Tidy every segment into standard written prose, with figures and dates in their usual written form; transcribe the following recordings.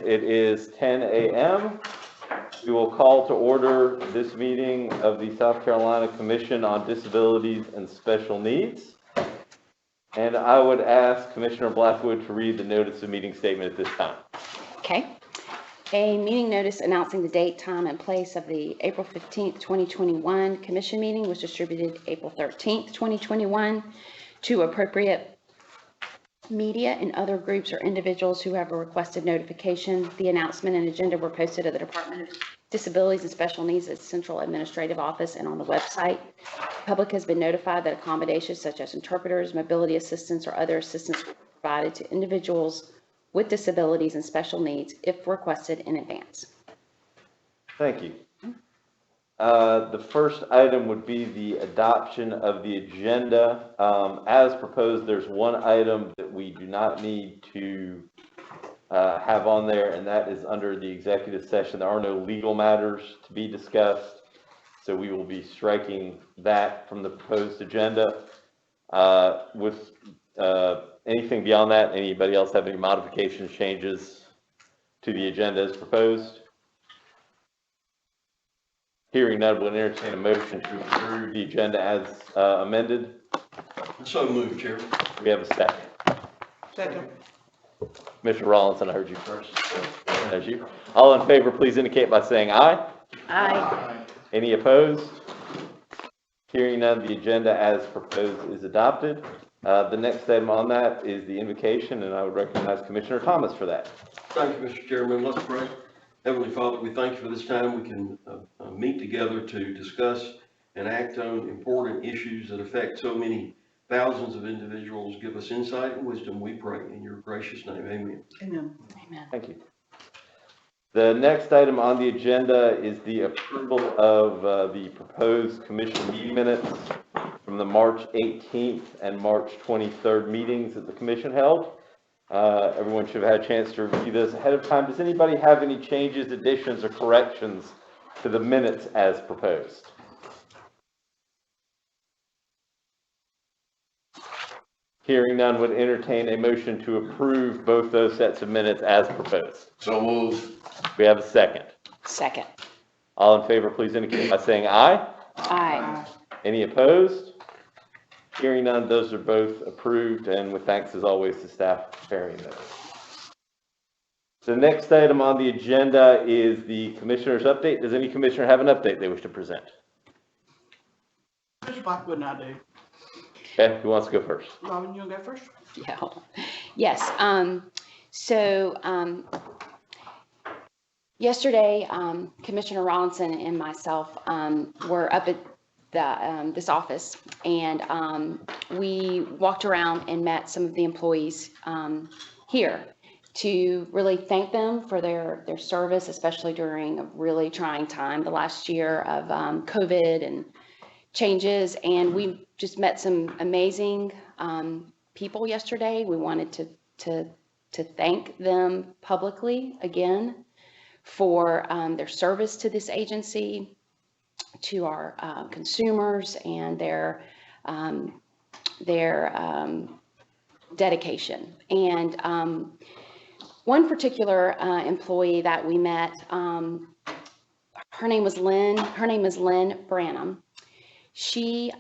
It is 10 a.m. We will call to order this meeting of the South Carolina Commission on Disabilities and Special Needs. And I would ask Commissioner Blackwood to read the notice of meeting statement at this time. Okay. A meeting notice announcing the date, time, and place of the April 15th, 2021 Commission meeting was distributed April 13th, 2021 to appropriate media and other groups or individuals who have requested notification. The announcement and agenda were posted at the Department of Disabilities and Special Needs at Central Administrative Office and on the website. The public has been notified that accommodations such as interpreters, mobility assistance, or other assistance will be provided to individuals with disabilities and special needs if requested in advance. Thank you. The first item would be the adoption of the agenda. As proposed, there's one item that we do not need to have on there, and that is under the executive session. There are no legal matters to be discussed, so we will be striking that from the proposed agenda. With anything beyond that, anybody else have any modifications, changes to the agenda as proposed? Hearing none, we'll entertain a motion to approve the agenda as amended. So moved, Chair. We have a second. Second. Mr. Rawlinson, I heard you first. There's you. All in favor, please indicate by saying aye. Aye. Any opposed? Hearing none, the agenda as proposed is adopted. The next item on that is the invocation, and I would recognize Commissioner Thomas for that. Thank you, Mr. Chairman. Let's pray. Heavenly Father, we thank you for this time we can meet together to discuss and act on important issues that affect so many thousands of individuals. Give us insight and wisdom, we pray. In your gracious name, amen. Amen. Amen. Thank you. The next item on the agenda is the approval of the proposed commission meeting minutes from the March 18th and March 23rd meetings that the commission held. Everyone should have had a chance to review this ahead of time. Does anybody have any changes, additions, or corrections to the minutes as proposed? Hearing none, would entertain a motion to approve both those sets of minutes as proposed. So moved. We have a second. Second. All in favor, please indicate by saying aye. Aye. Any opposed? Hearing none, those are both approved, and with thanks as always to staff for preparing those. The next item on the agenda is the commissioner's update. Does any commissioner have an update they wish to present? Mr. Blackwood and I do. Okay, who wants to go first? Robin, you want to go first? Yeah. Yes. Yesterday, Commissioner Rawlinson and myself were up at this office, and we walked around and met some of the employees here to really thank them for their service, especially during a really trying time, the last year of COVID and changes. And we just met some amazing people yesterday. We wanted to thank them publicly again for their service to this agency, to our consumers, and their dedication. And one particular employee that we met, her name is Lynn Branham. She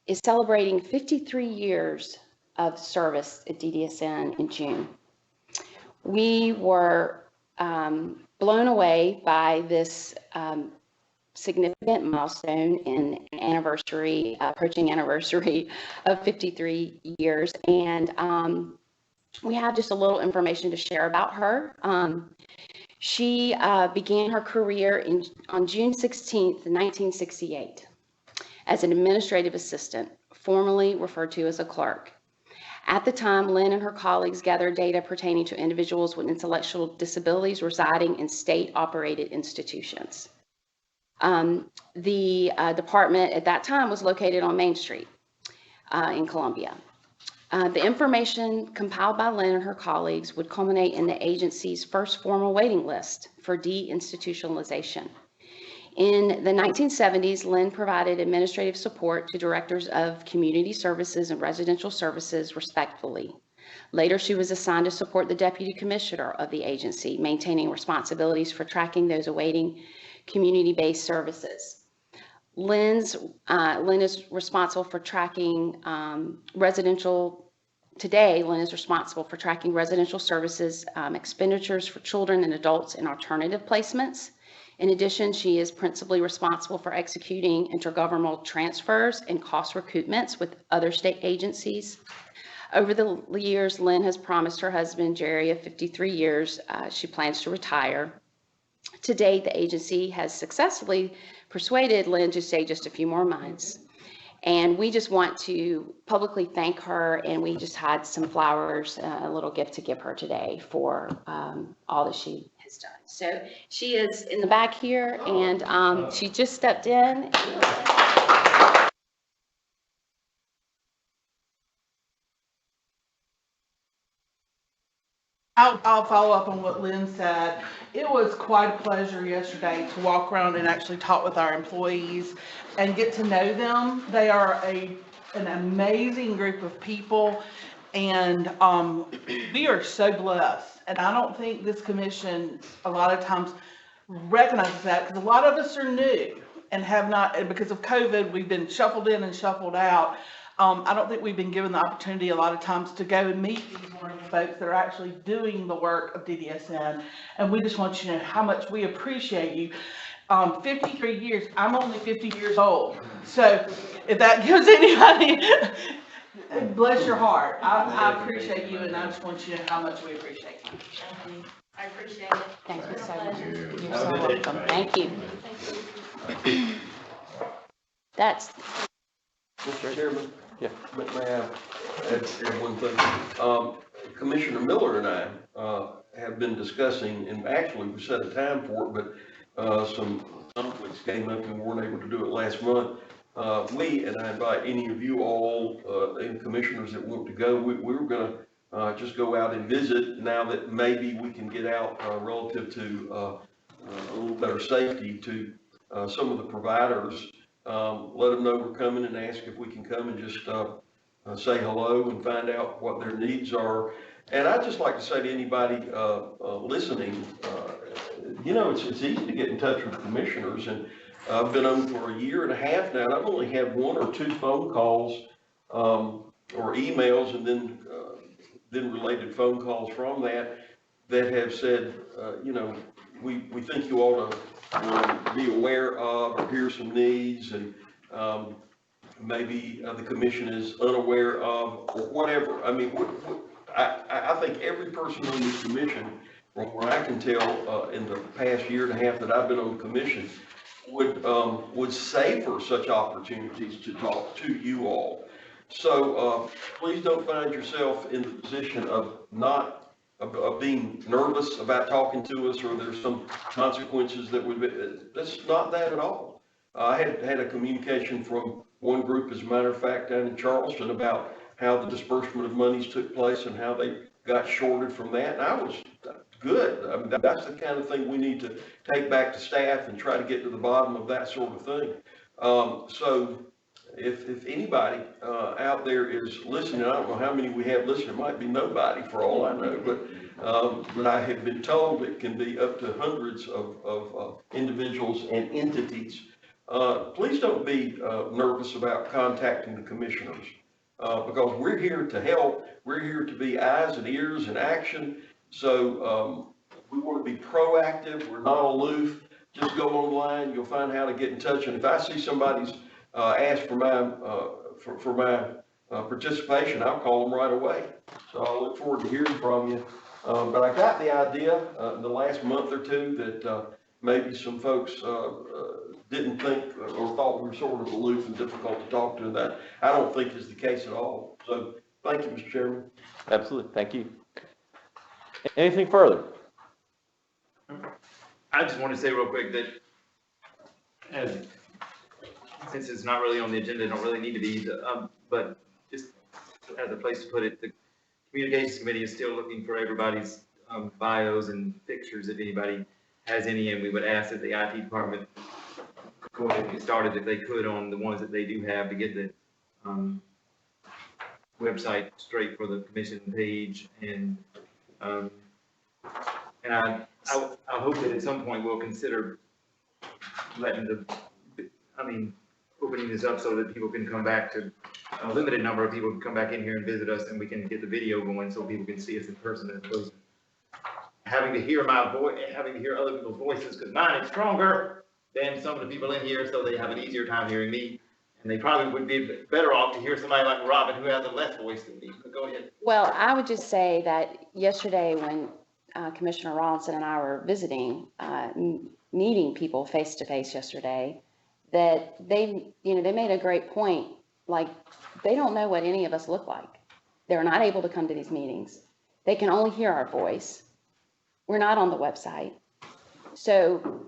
is celebrating 53 years of service at DDSN in June. We were blown away by this significant milestone in approaching anniversary of 53 years. And we have just a little information to share about her. She began her career on June 16th, 1968 as an administrative assistant, formerly referred to as a clerk. At the time, Lynn and her colleagues gathered data pertaining to individuals with intellectual disabilities residing in state-operated institutions. The department at that time was located on Main Street in Columbia. The information compiled by Lynn and her colleagues would culminate in the agency's first formal waiting list for deinstitutionalization. In the 1970s, Lynn provided administrative support to directors of community services and residential services, respectively. Later, she was assigned to support the Deputy Commissioner of the agency, maintaining responsibilities for tracking those awaiting community-based services. Lynn is responsible for tracking Today, Lynn is responsible for tracking residential services expenditures for children and adults in alternative placements. In addition, she is principally responsible for executing intergovernmental transfers and cost recoupments with other state agencies. Over the years, Lynn has promised her husband, Jerry, of 53 years, she plans to retire. To date, the agency has successfully persuaded Lynn to stay just a few more months. And we just want to publicly thank her, and we just had some flowers, a little gift to give her today for all that she has done. So she is in the back here, and she just stepped in. I'll follow up on what Lynn said. It was quite a pleasure yesterday to walk around and actually talk with our employees and get to know them. They are an amazing group of people, and we are so blessed. And I don't think this commission a lot of times recognizes that, because a lot of us are new and have not, and because of COVID, we've been shuffled in and shuffled out. I don't think we've been given the opportunity a lot of times to go and meet these wonderful folks that are actually doing the work of DDSN. And we just want you to know how much we appreciate you. 53 years, I'm only 50 years old. So if that gives anybody, bless your heart. I appreciate you, and I just want you to know how much we appreciate you. Thank you. I appreciate it. Thank you so much. Pleasure. You're so welcome. Thank you. That's. Mr. Chairman? Yeah. May I add one thing? Commissioner Miller and I have been discussing, and actually we set a time for it, but some conflicts came up and we weren't able to do it last month. And I invite any of you all, and commissioners that want to go, we were going to just go out and visit now that maybe we can get out relative to a little better safety to some of the providers. Let them know we're coming and ask if we can come and just say hello and find out what their needs are. And I'd just like to say to anybody listening, it's easy to get in touch with commissioners, and I've been on for a year and a half now, and I've only had 1 or 2 phone calls or emails, and then related phone calls from that have said, we think you ought to be aware of, or hear some needs, and maybe the commission is unaware of, or whatever. I mean, I think every person on this commission, from what I can tell, in the past year and a half that I've been on the commission, would savor such opportunities to talk to you all. So please don't find yourself in the position of being nervous about talking to us, or there's some consequences that would be. That's not that at all. I had a communication from one group, as a matter of fact, down in Charleston, about how the disbursement of monies took place and how they got shorted from that. And I was good. I mean, that's the kind of thing we need to take back to staff and try to get to the bottom of that sort of thing. So if anybody out there is listening, I don't know how many we have listening. It might be nobody for all I know, but I have been told it can be up to hundreds of individuals and entities. Please don't be nervous about contacting the commissioners, because we're here to help. We're here to be eyes and ears and action. So we want to be proactive. We're not aloof. Just go online. You'll find how to get in touch. And if I see somebody's ask for my participation, I'll call them right away. So I look forward to hearing from you. But I got the idea in the last month or two that maybe some folks didn't think or thought we were sort of aloof and difficult to talk to. That I don't think is the case at all. So thank you, Mr. Chairman. Absolutely. Thank you. Anything further? I just want to say real quick that since it's not really on the agenda, it don't really need to be, but just as a place to put it, the communications committee is still looking for everybody's bios and pictures if anybody has any, and we would ask that the IT department go ahead and get started if they could on the ones that they do have to get the website straight for the commission page, and I hope that at some point we'll consider letting opening this up so that people can come back to, a limited number of people can come back in here and visit us, and we can get the video going so people can see us in person as opposed to having to hear my voice, having to hear other people's voices, because mine is stronger than some of the people in here, so they have an easier time hearing me. And they probably would be better off to hear somebody like Robin who has a less voice than me. But go ahead. Well, I would just say that yesterday when Commissioner Rawlinson and I were visiting, meeting people face to face yesterday, that they made a great point. Like, they don't know what any of us look like. They're not able to come to these meetings. They can only hear our voice. We're not on the website. So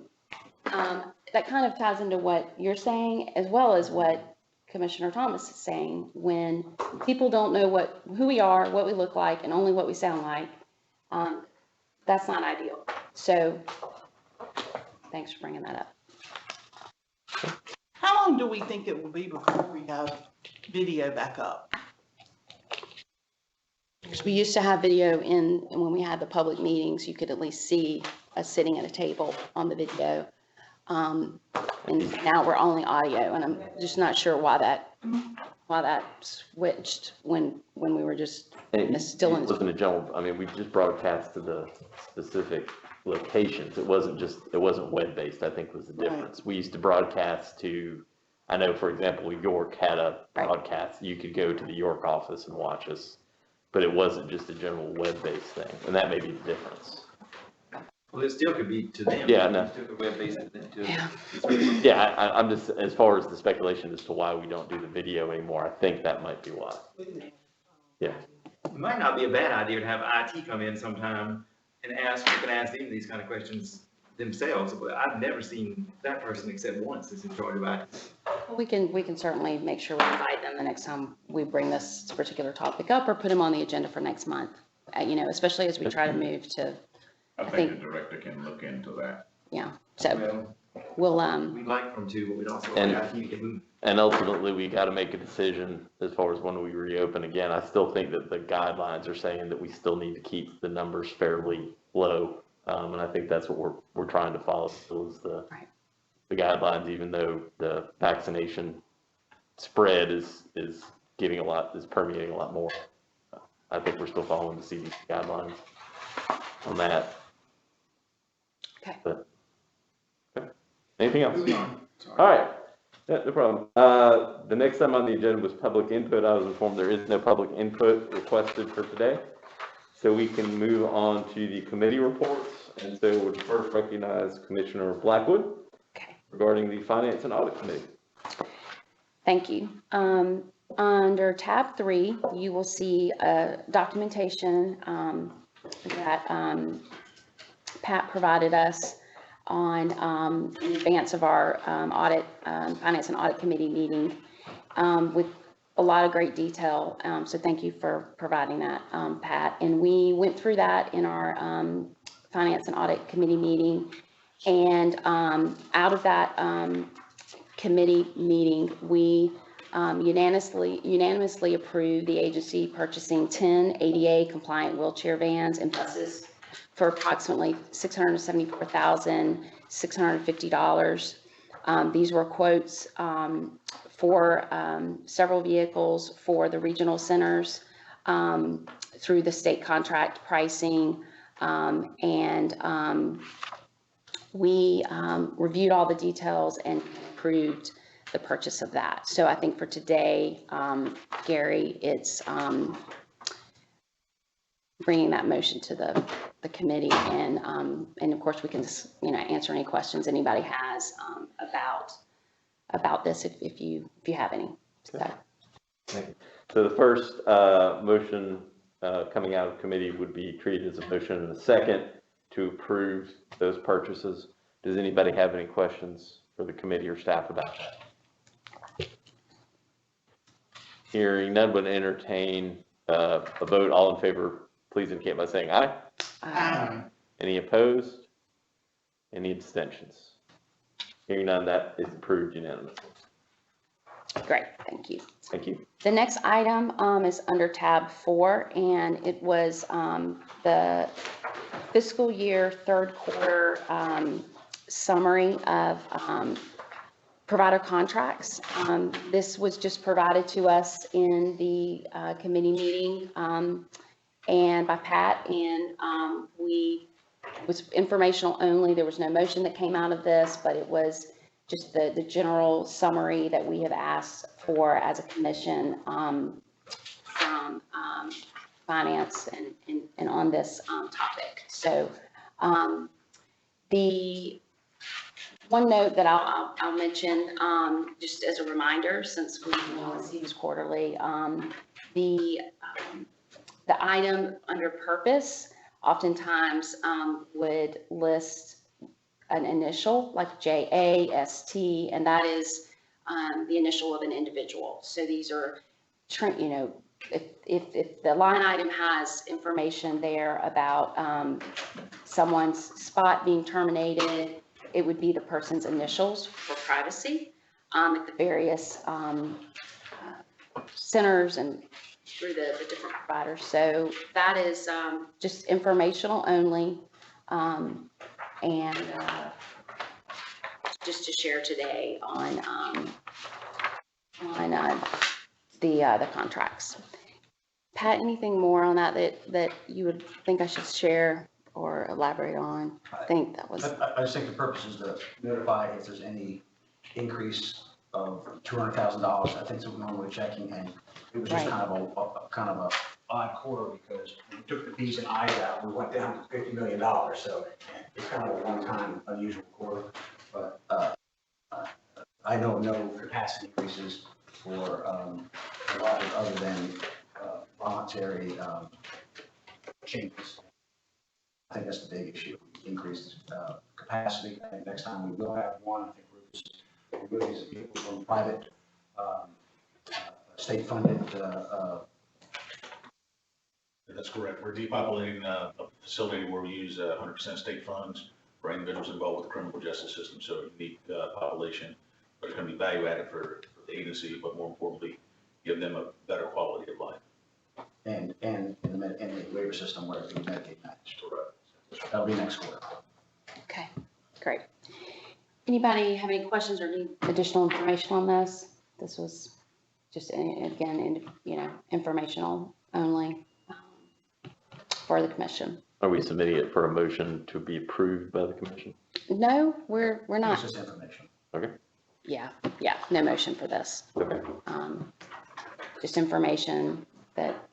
that kind of ties into what you're saying, as well as what Commissioner Thomas is saying. When people don't know who we are, what we look like, and only what we sound like, that's not ideal. So thanks for bringing that up. How long do we think it will be before we have video back up? Because we used to have video and when we had the public meetings, you could at least see us sitting at a table on the video. And now we're only audio, and I'm just not sure why that switched when we were just still in. It wasn't a general, I mean, we just broadcast to the specific locations. It wasn't web-based, I think was the difference. Right. We used to broadcast to, I know, for example, York had a broadcast. You could go to the York office and watch us, but it wasn't just a general web-based thing, and that may be the difference. Well, it still could be to them. Yeah, no. Took a web-based thing to Yeah. Yeah, I'm just, as far as the speculation as to why we don't do the video anymore, I think that might be why. Yeah. It might not be a bad idea to have IT come in sometime and you can ask them these kind of questions themselves. But I've never seen that person except once that's in charge of IT. We can certainly make sure we invite them the next time we bring this particular topic up, or put them on the agenda for next month. Especially as we try to move to. I think the director can look into that. Yeah. So we'll We'd like them to, but we'd also And- like IT to get moving. And ultimately, we got to make a decision as far as when we reopen again. I still think that the guidelines are saying that we still need to keep the numbers fairly low. And I think that's what we're trying to follow, still is the guidelines, even though the vaccination spread is permeating a lot more. I think we're still following the CDC guidelines on that. Okay. But, okay. Anything else? Moving on. Sorry. All right. Yeah, no problem. The next item on the agenda was public input. I was informed there is no public input requested for today. So we can move on to the committee reports. And so we'll first recognize Commissioner Blackwood regarding the Finance and Audit Committee. Thank you. Under tab 3, you will see documentation that Pat provided us on in advance of our Finance and Audit Committee meeting with a lot of great detail. So thank you for providing that, Pat. And we went through that in our Finance and Audit Committee meeting. And out of that committee meeting, we unanimously approved the agency purchasing 10 ADA compliant wheelchair vans and buses for approximately $674,650. These were quotes for several vehicles for the regional centers through the state contract pricing. We reviewed all the details and approved the purchase of that. So I think for today, Gary, it's bringing that motion to the committee, and of course we can answer any questions anybody has about this if you have any. So. So the first motion coming out of committee would be treated as a motion and a second to approve those purchases. Does anybody have any questions for the committee or staff about that? Hearing none, would entertain a vote. All in favor, please indicate by saying aye. Aye. Any opposed? Any abstentions? Hearing none, that is approved unanimously. Great, thank you. Thank you. The next item is under tab 4, and it was the fiscal year third quarter summary of provider contracts. This was just provided to us in the committee meeting and by Pat, and it was informational only. There was no motion that came out of this, but it was just the general summary that we have asked for as a commission from finance and on this topic. So the one note that I'll mention, just as a reminder, since we see these quarterly, the item under purpose oftentimes would list an initial like JAST, and that is the initial of an individual. So these are, if the line item has information there about someone's spot being terminated, it would be the person's initials for privacy at the various centers and through the different providers. So that is just informational only, and just to share today on the contracts. Pat, anything more on that you would think I should share or elaborate on? I think that was. I just think the purpose is to notify if there's any increase of $200,000. I think so we're normally checking, and it was just kind of a odd quarter because we took the P's and I's out. We went down to $50 million, so it's kind of a one-time unusual quarter. But I know no capacity increases for providers other than voluntary changes. I think that's the big issue, increased capacity. I think next time we will have one. I think we're moving people from private, state-funded. That's correct. We're depopulating a facility where we use 100% state funds for individuals involved with the criminal justice system. So unique population, but it's going to be value added for the agency, but more importantly, give them a better quality of life. And in the waiver system where it's being Medicaid managed. That'll be next quarter. Okay, great. Anybody have any questions or need additional information on this? This was just, again, informational only for the commission. Are we submitting it for a motion to be approved by the commission? No, we're not. It's just information. Okay. Yeah, no motion for this. Okay. Just information that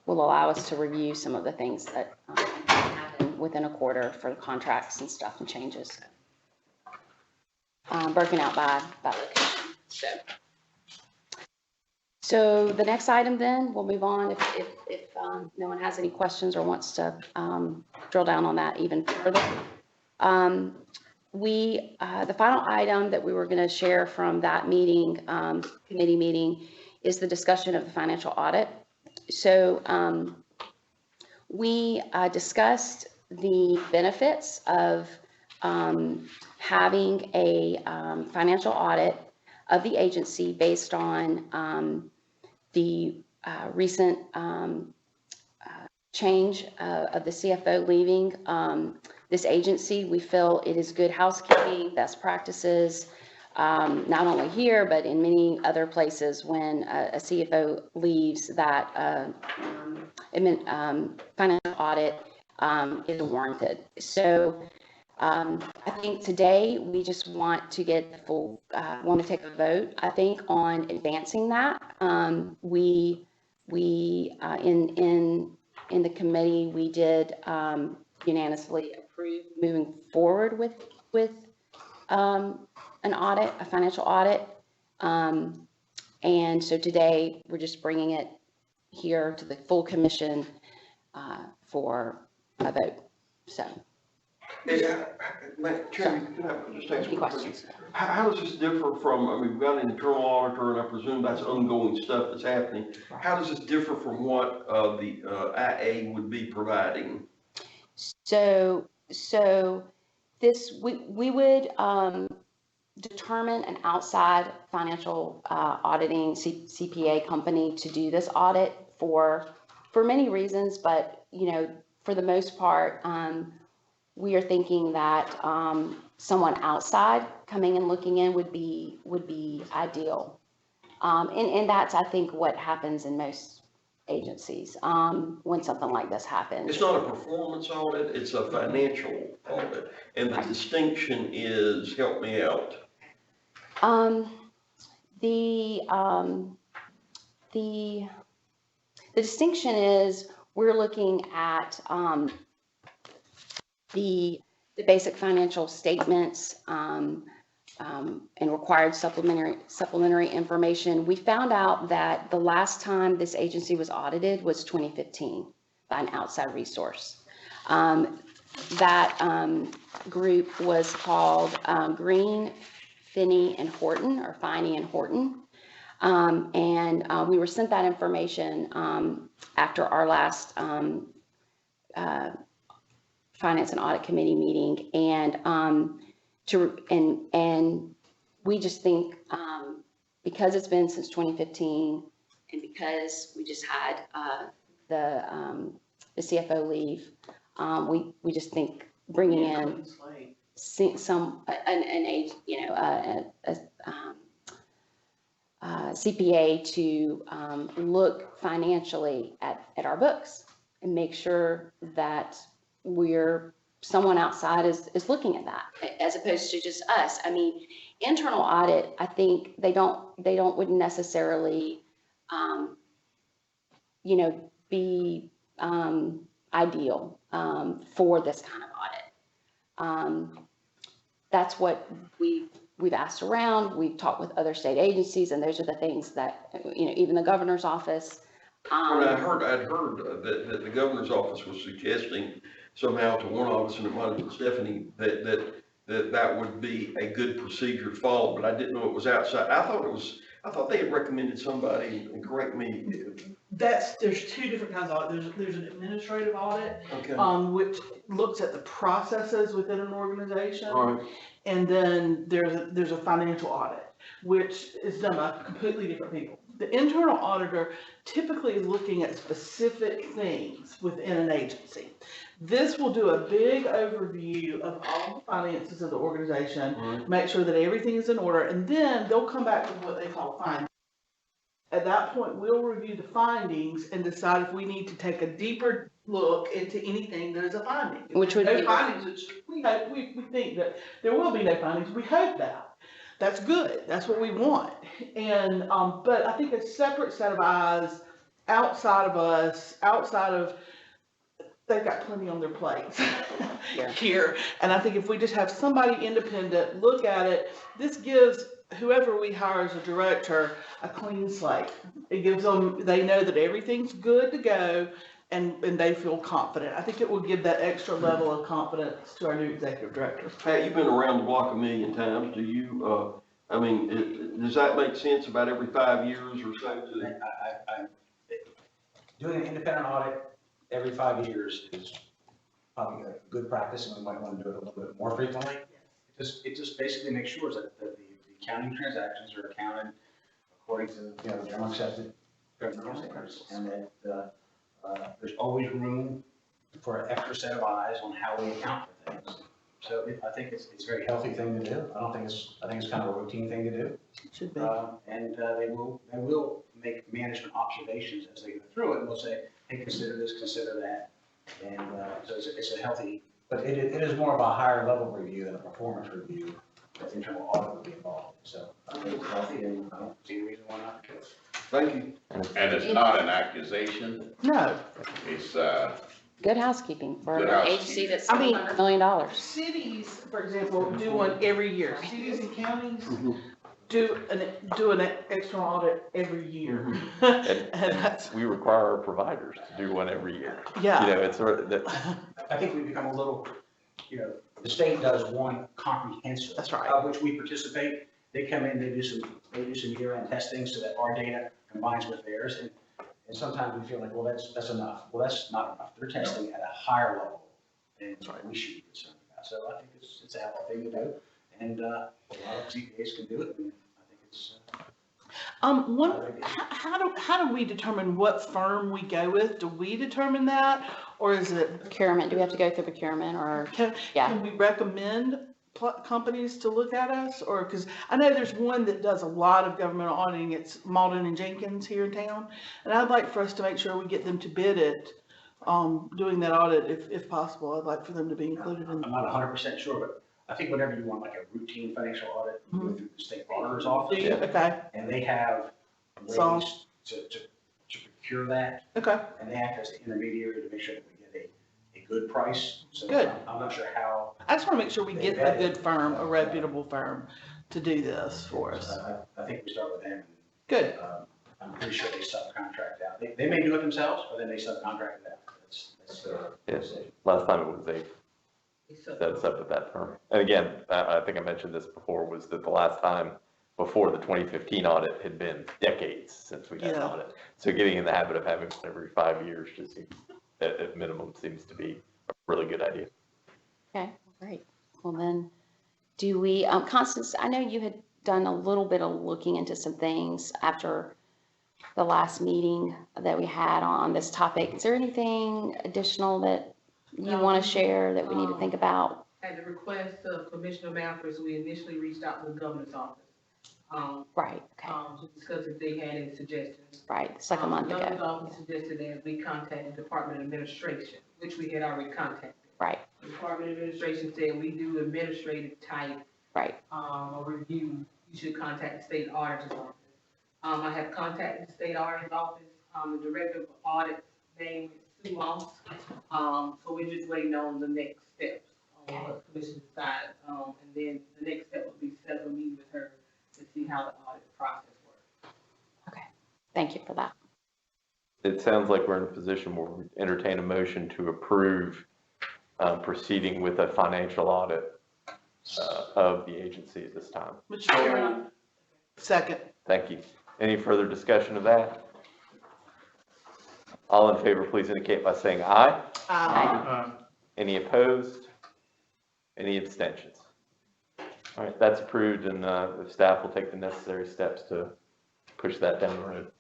will allow us to review some of the things that happen within a quarter for the contracts and stuff and changes. Broken out by location. So the next item then, we'll move on if no one has any questions or wants to drill down on that even further. The final item that we were going to share from that meeting, committee meeting, is the discussion of the financial audit. So we discussed the benefits of having a financial audit of the agency based on the recent change of the CFO leaving this agency. We feel it is good housekeeping, best practices, not only here, but in many other places when a CFO leaves, that financial audit is warranted. So I think today we just want to get the full, want to take a vote, I think, on advancing that. We in the committee, we did unanimously approve moving forward with an audit, a financial audit. And so today we're just bringing it here to the full commission for a vote. So. Chairman, can I just ask Any one question? questions? How does this differ from, I mean, we've got an internal auditor, and I presume that's ongoing stuff that's happening. How does this differ from what the IA would be providing? So this, we would, determine an outside financial auditing CPA company to do this audit for many reasons, but, you know, for the most part, we are thinking that someone outside coming and looking in would be ideal. And that's, I think, what happens in most agencies when something like this happens. It's not a performance audit, it's a financial audit. And the distinction is, help me out. The distinction is we're looking at the basic financial statements and required supplementary information. We found out that the last time this agency was audited was 2015 by an outside resource. That group was called Green, Finney, and Horton, or Finey and Horton. And we were sent that information after our last Finance and Audit Committee meeting, and we just think because it's been since 2015, and because we just had the CFO leave, we just think bringing in CPA to look financially at our books and make sure that someone outside is looking at that, as opposed to just us. I mean, internal audit, I think wouldn't necessarily, be ideal for this kind of audit. That's what we've asked around. We've talked with other state agencies, and those are the things that, even the governor's office. Well, I'd heard that the governor's office was suggesting somehow to one of us, and it might have been Stephanie, that would be a good procedure to follow, but I didn't know it was outside. I thought they had recommended somebody, and correct me. There's two different kinds of audit. There's an administrative audit, Okay. Which looks at the processes within an organization. All right. And then there's a financial audit, which is done by completely different people. The internal auditor typically is looking at specific things within an agency. This will do a big overview of all the finances of the organization, make sure that everything is in order, and then they'll come back with what they call findings. At that point, we'll review the findings and decide if we need to take a deeper look into anything that is a finding. Which would be findings, which we think that there will be no findings. We hope that. That's good. That's what we want. And but I think a separate set of eyes outside of us, they've got plenty on their plates here. And I think if we just have somebody independent look at it, this gives whoever we hire as a director a clean slate. It gives them, they know that everything's good to go, and they feel confident. I think it will give that extra level of confidence to our new executive director. Pat, you've been around the block a million times. Do you, does that make sense about every 5 years or so? Doing an independent audit every 5 years is probably a good practice, and we might want to do it a little bit more frequently. It just basically makes sure that the accounting transactions are accounted according to, general accepted government standards, and that there's always room for an extra set of eyes on how we account for things. So I think it's a very healthy thing to do. I think it's kind of a routine thing to do. It should be. And they will make management observations as they go through it, and we'll say, hey, consider this, consider that. And so it's a healthy, but it is more of a higher level review than a performance review that internal audit would be involved in. So I think it's healthy, and I don't see any reason why not. Thank you. And it's not an accusation, No, it's, good housekeeping for Good an housekeeping. agency that's I mean- $100 million. cities, for example, do one every year. Cities and counties do an external audit every year. And that's, We require our providers to do one every year. yeah. It's sort of that. I think we've become a little, the state does one comprehensive. That's right. Of which we participate. They come in, they do some year-end testing so that our data combines with theirs. And sometimes we feel like, well, that's enough. Well, that's not enough. They're testing at a higher level than we should be concerned about. So I think it's a healthy thing to do. and a lot of CPAs can do it, and I think it's. How do we determine what firm we go with? Do we determine that, or is it, Procurement, do we have to go through procurement or, yeah. can we recommend companies to look at us? Or, because I know there's one that does a lot of governmental auditing, it's Malden and Jenkins here in town, and I'd like for us to make sure we get them to bid it, doing that audit if possible. I'd like for them to be included in. I'm not 100% sure, but I think whenever you want like a routine financial audit, you go through the state auditor's office. Yeah. Okay, And they have So- ways to procure that, okay, and they act as the intermediary to make sure that we get a good price. So Good. I'm not sure how. I just want to make sure we get a good firm, a reputable firm to do this for us. I think we start with them. Good. I'm pretty sure they subcontract out. They may do it themselves, or then they subcontract it out. That's their Yes. decision. Last time it was they set us up with that firm. And again, I think I mentioned this before, was that the last time before the 2015 audit had been decades since we had an Yeah. audit. So getting in the habit of having one every 5 years just seems, at minimum, seems to be a really good idea. Okay, great. Well then, do we, Constance, I know you had done a little bit of looking into some things after the last meeting that we had on this topic. Is there anything additional that you No. want to share that we need to think about? At the request of Commissioner Manfred, we initially reached out to the governor's office, Right, okay, to discuss if they had any suggestions. right, it's like a month The governor's ago, office suggested that we contact the Department of Administration, which we had already contacted. right, The Department of Administration said we do administrative type, right, a review, you should contact the state auditor's office. I have contacted the state auditor's office, the director of audit name is Sue Moss. So we're just waiting on the next steps, on what the commission decides. And then the next step would be set up a meeting with her to see how the audit process works. okay. Thank you for that. It sounds like we're in a position where we entertain a motion to approve proceeding with a financial audit of the agency at this time. Mr. Chairman, second. Thank you. Any further discussion of that? All in favor, please indicate by saying aye. Any opposed? Any abstentions? All right, that's approved, and the staff will take the necessary steps to push that down the road.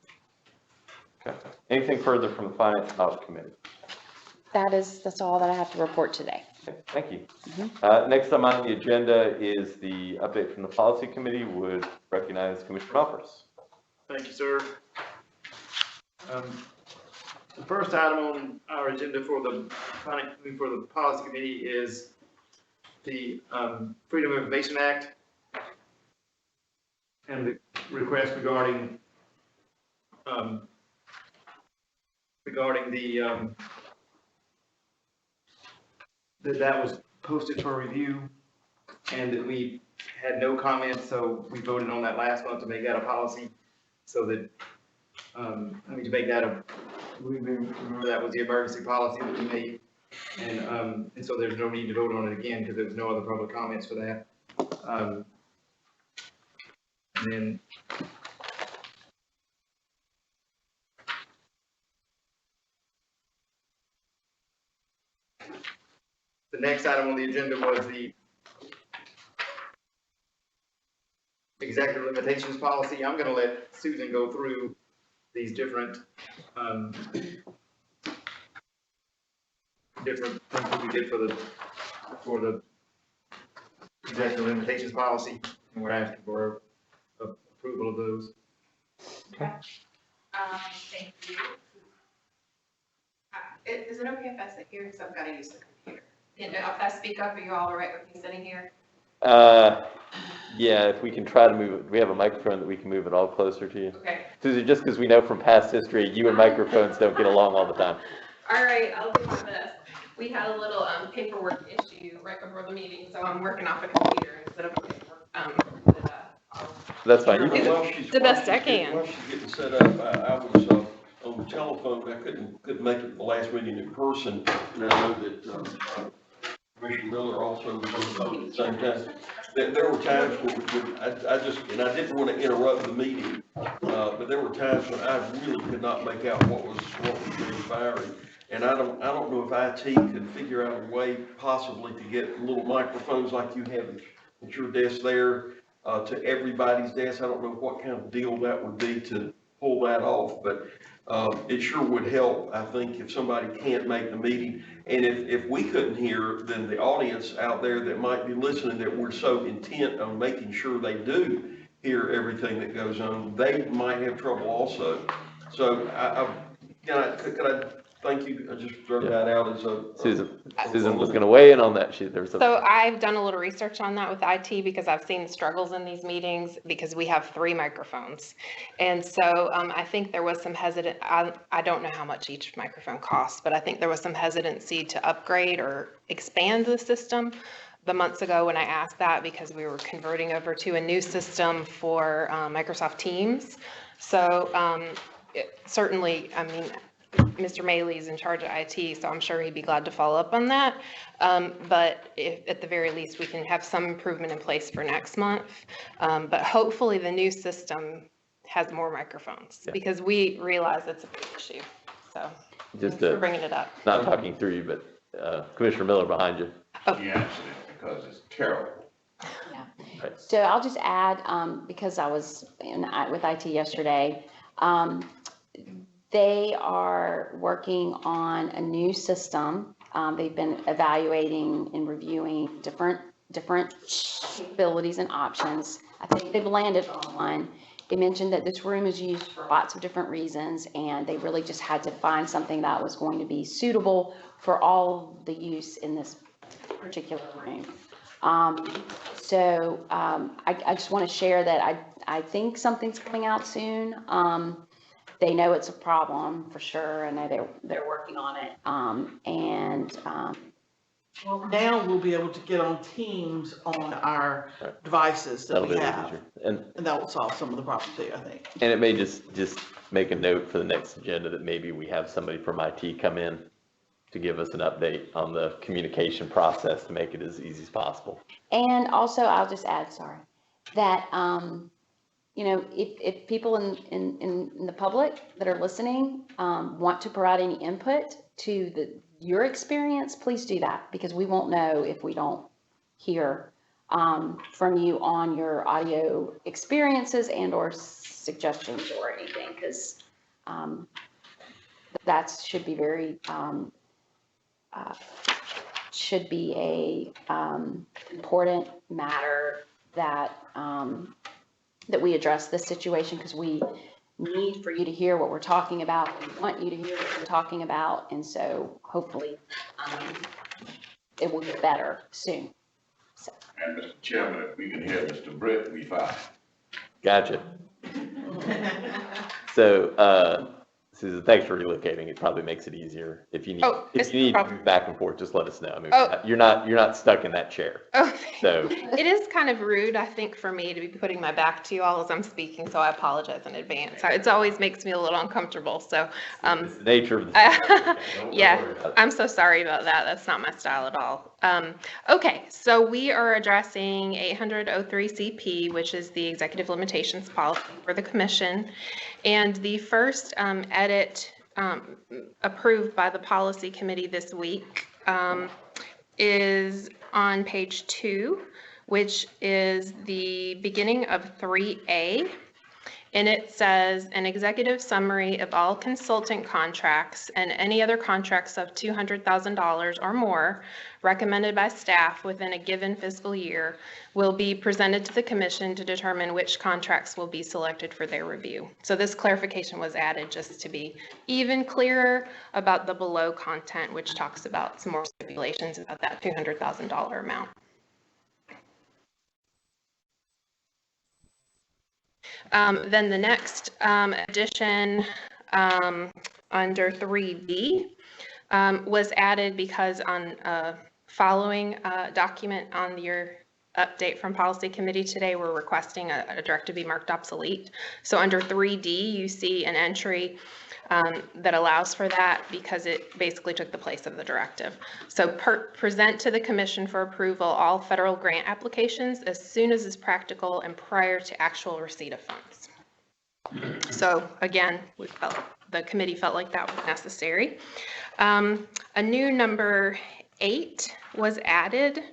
Okay. Anything further from the Finance and Audit Committee? That's all that I have to report today. Okay, thank you. Next on the agenda is the update from the Policy Committee. Would recognize Commissioner Alpers. Thank you, sir. The first item on our agenda for the Policy Committee is the Freedom of Information Act and the request regarding the that was posted for review and that we had no comments, so we voted on that last month to make that a policy, so that, to make that remember that was the emergency policy that we made. And so there's no need to vote on it again because there was no other public comments for that. And then the next item on the agenda was the executive limitations policy. I'm going to let Susan go through these different things that we did for the executive limitations policy, and we're asking for approval of those. Thank you. Is it okay if I sit here, because I've got to use the computer? And if I speak up, are you all right with me sitting here? Yeah, if we can try to move it, we have a microphone that we can move it all closer to you. Okay. Susie, just because we know from past history, you and microphones don't get along all the time. All right, I'll do my best. We had a little paperwork issue right before the meeting, so I'm working off a computer instead of a paperwork. That's fine. You can, While she's- The best while I she's can. getting- While she's getting set up, I was on the telephone, I couldn't make it the last meeting in person, and I know that Commissioner Miller also was on the phone at the same time. There were times when I didn't want to interrupt the meeting, but there were times when I really could not make out what was transpiring. And I don't know if IT could figure out a way possibly to get little microphones like you have at your desk there, to everybody's desk. I don't know what kind of deal that would be to pull that off, but, it sure would help, I think, if somebody can't make the meeting. And if we couldn't hear, then the audience out there that might be listening, that we're so intent on making sure they do hear everything that goes on, they might have trouble also. So could I thank you, I just throw that out as a. Susan was gonna weigh in on that. So I've done a little research on that with IT because I've seen the struggles in these meetings because we have 3 microphones. And so I think there was some I don't know how much each microphone costs, but I think there was some hesitancy to upgrade or expand the system the months ago when I asked that, because we were converting over to a new system for Microsoft Teams. So certainly, I mean, Mr. Maley is in charge of IT, so I'm sure he'd be glad to follow up on that. But if, at the very least, we can have some improvement in place for next month. But hopefully the new system has more microphones, because we realize it's a big issue. So Just thanks for bringing it up. not talking through you, but Commissioner Miller behind you. Oh. The accident, because it's terrible. Yeah. Right. So I'll just add, because I was with IT yesterday, they are working on a new system. They've been evaluating and reviewing different capabilities and options. I think they've landed on one. They mentioned that this room is used for lots of different reasons, and they really just had to find something that was going to be suitable for all the use in this particular room. I just want to share that I think something's coming out soon. They know it's a problem for sure. I know they're working on it. Well, now we'll be able to get on Teams on our devices that That'll we be a little have. easier. And that will solve some of the problems too, I think. it may just make a note for the next agenda that maybe we have somebody from IT come in to give us an update on the communication process to make it as easy as possible. And also, I'll just add, that, if people in the public that are listening, want to provide any input to your experience, please do that, because we won't know if we don't hear, from you on your audio experiences and or suggestions or anything, because, that should be very, should be a important matter that we address this situation, because we need for you to hear what we're talking about. We want you to hear what we're talking about, and so hopefully it will get better soon. So. And Mr. Chairman, if we can hear Mr. Britt, we fine. Gotcha. So, Susan, thanks for relocating. It probably makes it easier. If you need, to move back and forth, just let us know. I mean, you're not stuck in that chair. Oh, so it is kind of rude, I think, for me to be putting my back to you all as I'm speaking, so I apologize in advance. It always makes me a little uncomfortable, so. It's the nature of the yeah, I'm so sorry about that. That's not my style at all. Okay, so we are addressing 803CP, which is the executive limitations policy for the commission. And the first edit approved by the policy committee this week is on page 2, which is the beginning of 3A. And it says an executive summary of all consultant contracts and any other contracts of $200,000 or more recommended by staff within a given fiscal year will be presented to the commission to determine which contracts will be selected for their review. So this clarification was added just to be even clearer about the below content, which talks about some more stipulations about that $200,000 amount. Then the next addition under 3B was added because on following document on your update from policy committee today, we're requesting a directive be marked obsolete. So under 3D, you see an entry that allows for that because it basically took the place of the directive. So present to the commission for approval all federal grant applications as soon as is practical and prior to actual receipt of funds. So again, the committee felt like that was necessary. A new number 8 was added.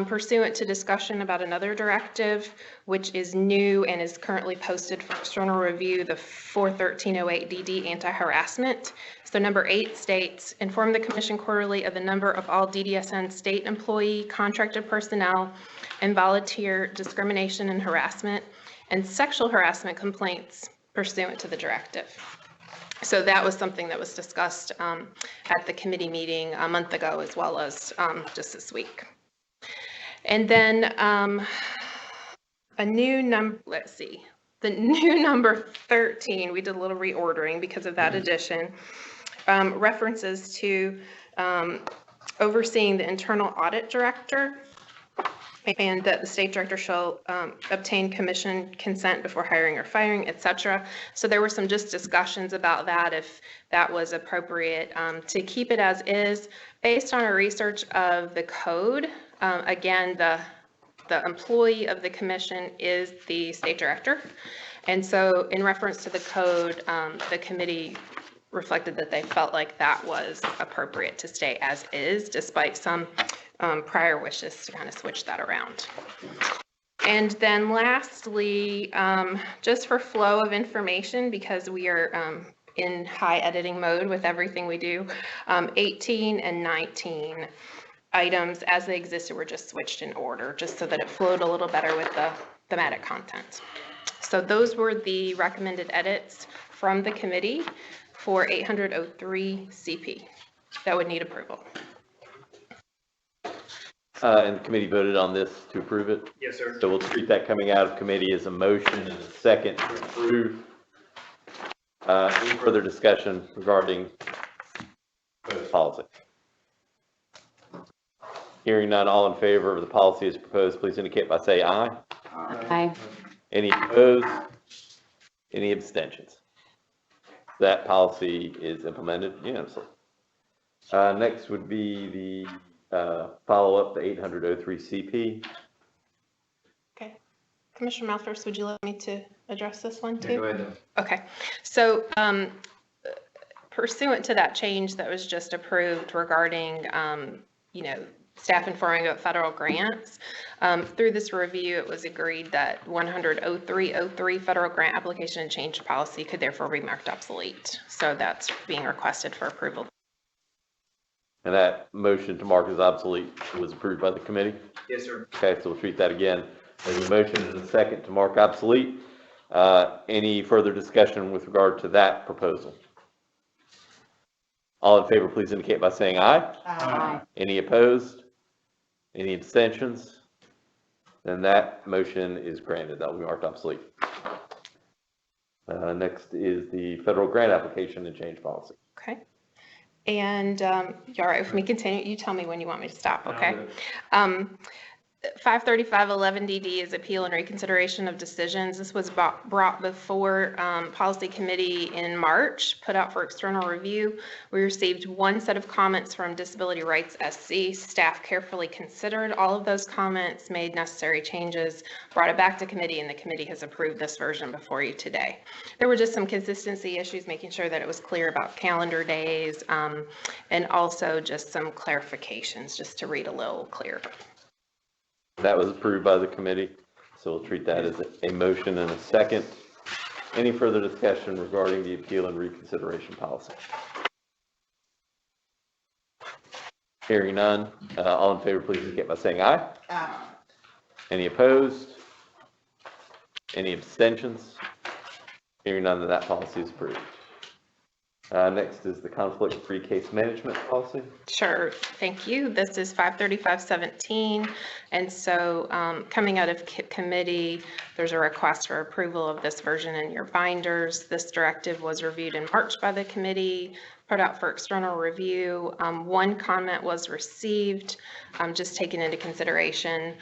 pursuant to discussion about another directive, which is new and is currently posted for external review, the 41308 DD anti-harassment. So number 8 states, inform the commission quarterly of the number of all DDSN state employee, contracted personnel, and volunteer discrimination and harassment and sexual harassment complaints pursuant to the directive. So that was something that was discussed at the committee meeting a month ago, as well as just this week. And then a new number, let's see, the new number 13, we did a little reordering because of that addition, references to overseeing the internal audit director, and that the state director shall obtain commission consent before hiring or firing, etc. So there were some just discussions about that, if that was appropriate to keep it as is. Based on our research of the code, again, the employee of the commission is the state director. And so in reference to the code, the committee reflected that they felt like that was appropriate to stay as is, despite some prior wishes to kind of switch that around. And then lastly, just for flow of information, because we are in high editing mode with everything we do, 18 and 19 items as they existed were just switched in order, just so that it flowed a little better with the thematic content. So those were the recommended edits from the committee for 803 CP that would need approval. And the committee voted on this to approve it? Yes, sir. So we'll treat that coming out of committee as a motion and a second to approve. Any further discussion regarding this policy? Hearing none, all in favor of the policy as proposed, please indicate by saying aye. Aye. Any opposed? Any abstentions? That policy is implemented unanimously. Next would be the follow-up, the 803 CP. Okay. Commissioner Malthus, would you like me to address this one too? Yeah, go ahead. Okay. So pursuant to that change that was just approved regarding, staff informing about federal grants, through this review, it was agreed that 100-0303 federal grant application and change policy could therefore be marked obsolete. So that's being requested for approval. And that motion to mark as obsolete was approved by the committee? Yes, sir. Okay, so we'll treat that again. There's a motion and a second to mark obsolete. Any further discussion with regard to that proposal? All in favor, please indicate by saying aye. Aye. Any opposed? Any abstentions? Then that motion is granted. That will be marked obsolete. Next is the federal grant application and change policy. Okay. And you all right with me continue? You tell me when you want me to stop, okay? 53511 DD is appeal and reconsideration of decisions. This was brought before policy committee in March, put out for external review. We received one set of comments from Disability Rights SC. Staff carefully considered all of those comments, made necessary changes, brought it back to committee, and the committee has approved this version before you today. There were just some consistency issues, making sure that it was clear about calendar days, and also just some clarifications, just to read a little clearer. That was approved by the committee, so we'll treat that as a motion and a second. Any further discussion regarding the appeal and reconsideration policy? Hearing none, all in favor, please indicate by saying aye. Aye. Any opposed? Any abstentions? Hearing none, that policy is approved. Next is the conflict-free case management policy. Sure, thank you. This is 53517, and so coming out of committee, there's a request for approval of this version in your binders. This directive was reviewed in March by the committee, put out for external review. One comment was received, just taken into consideration.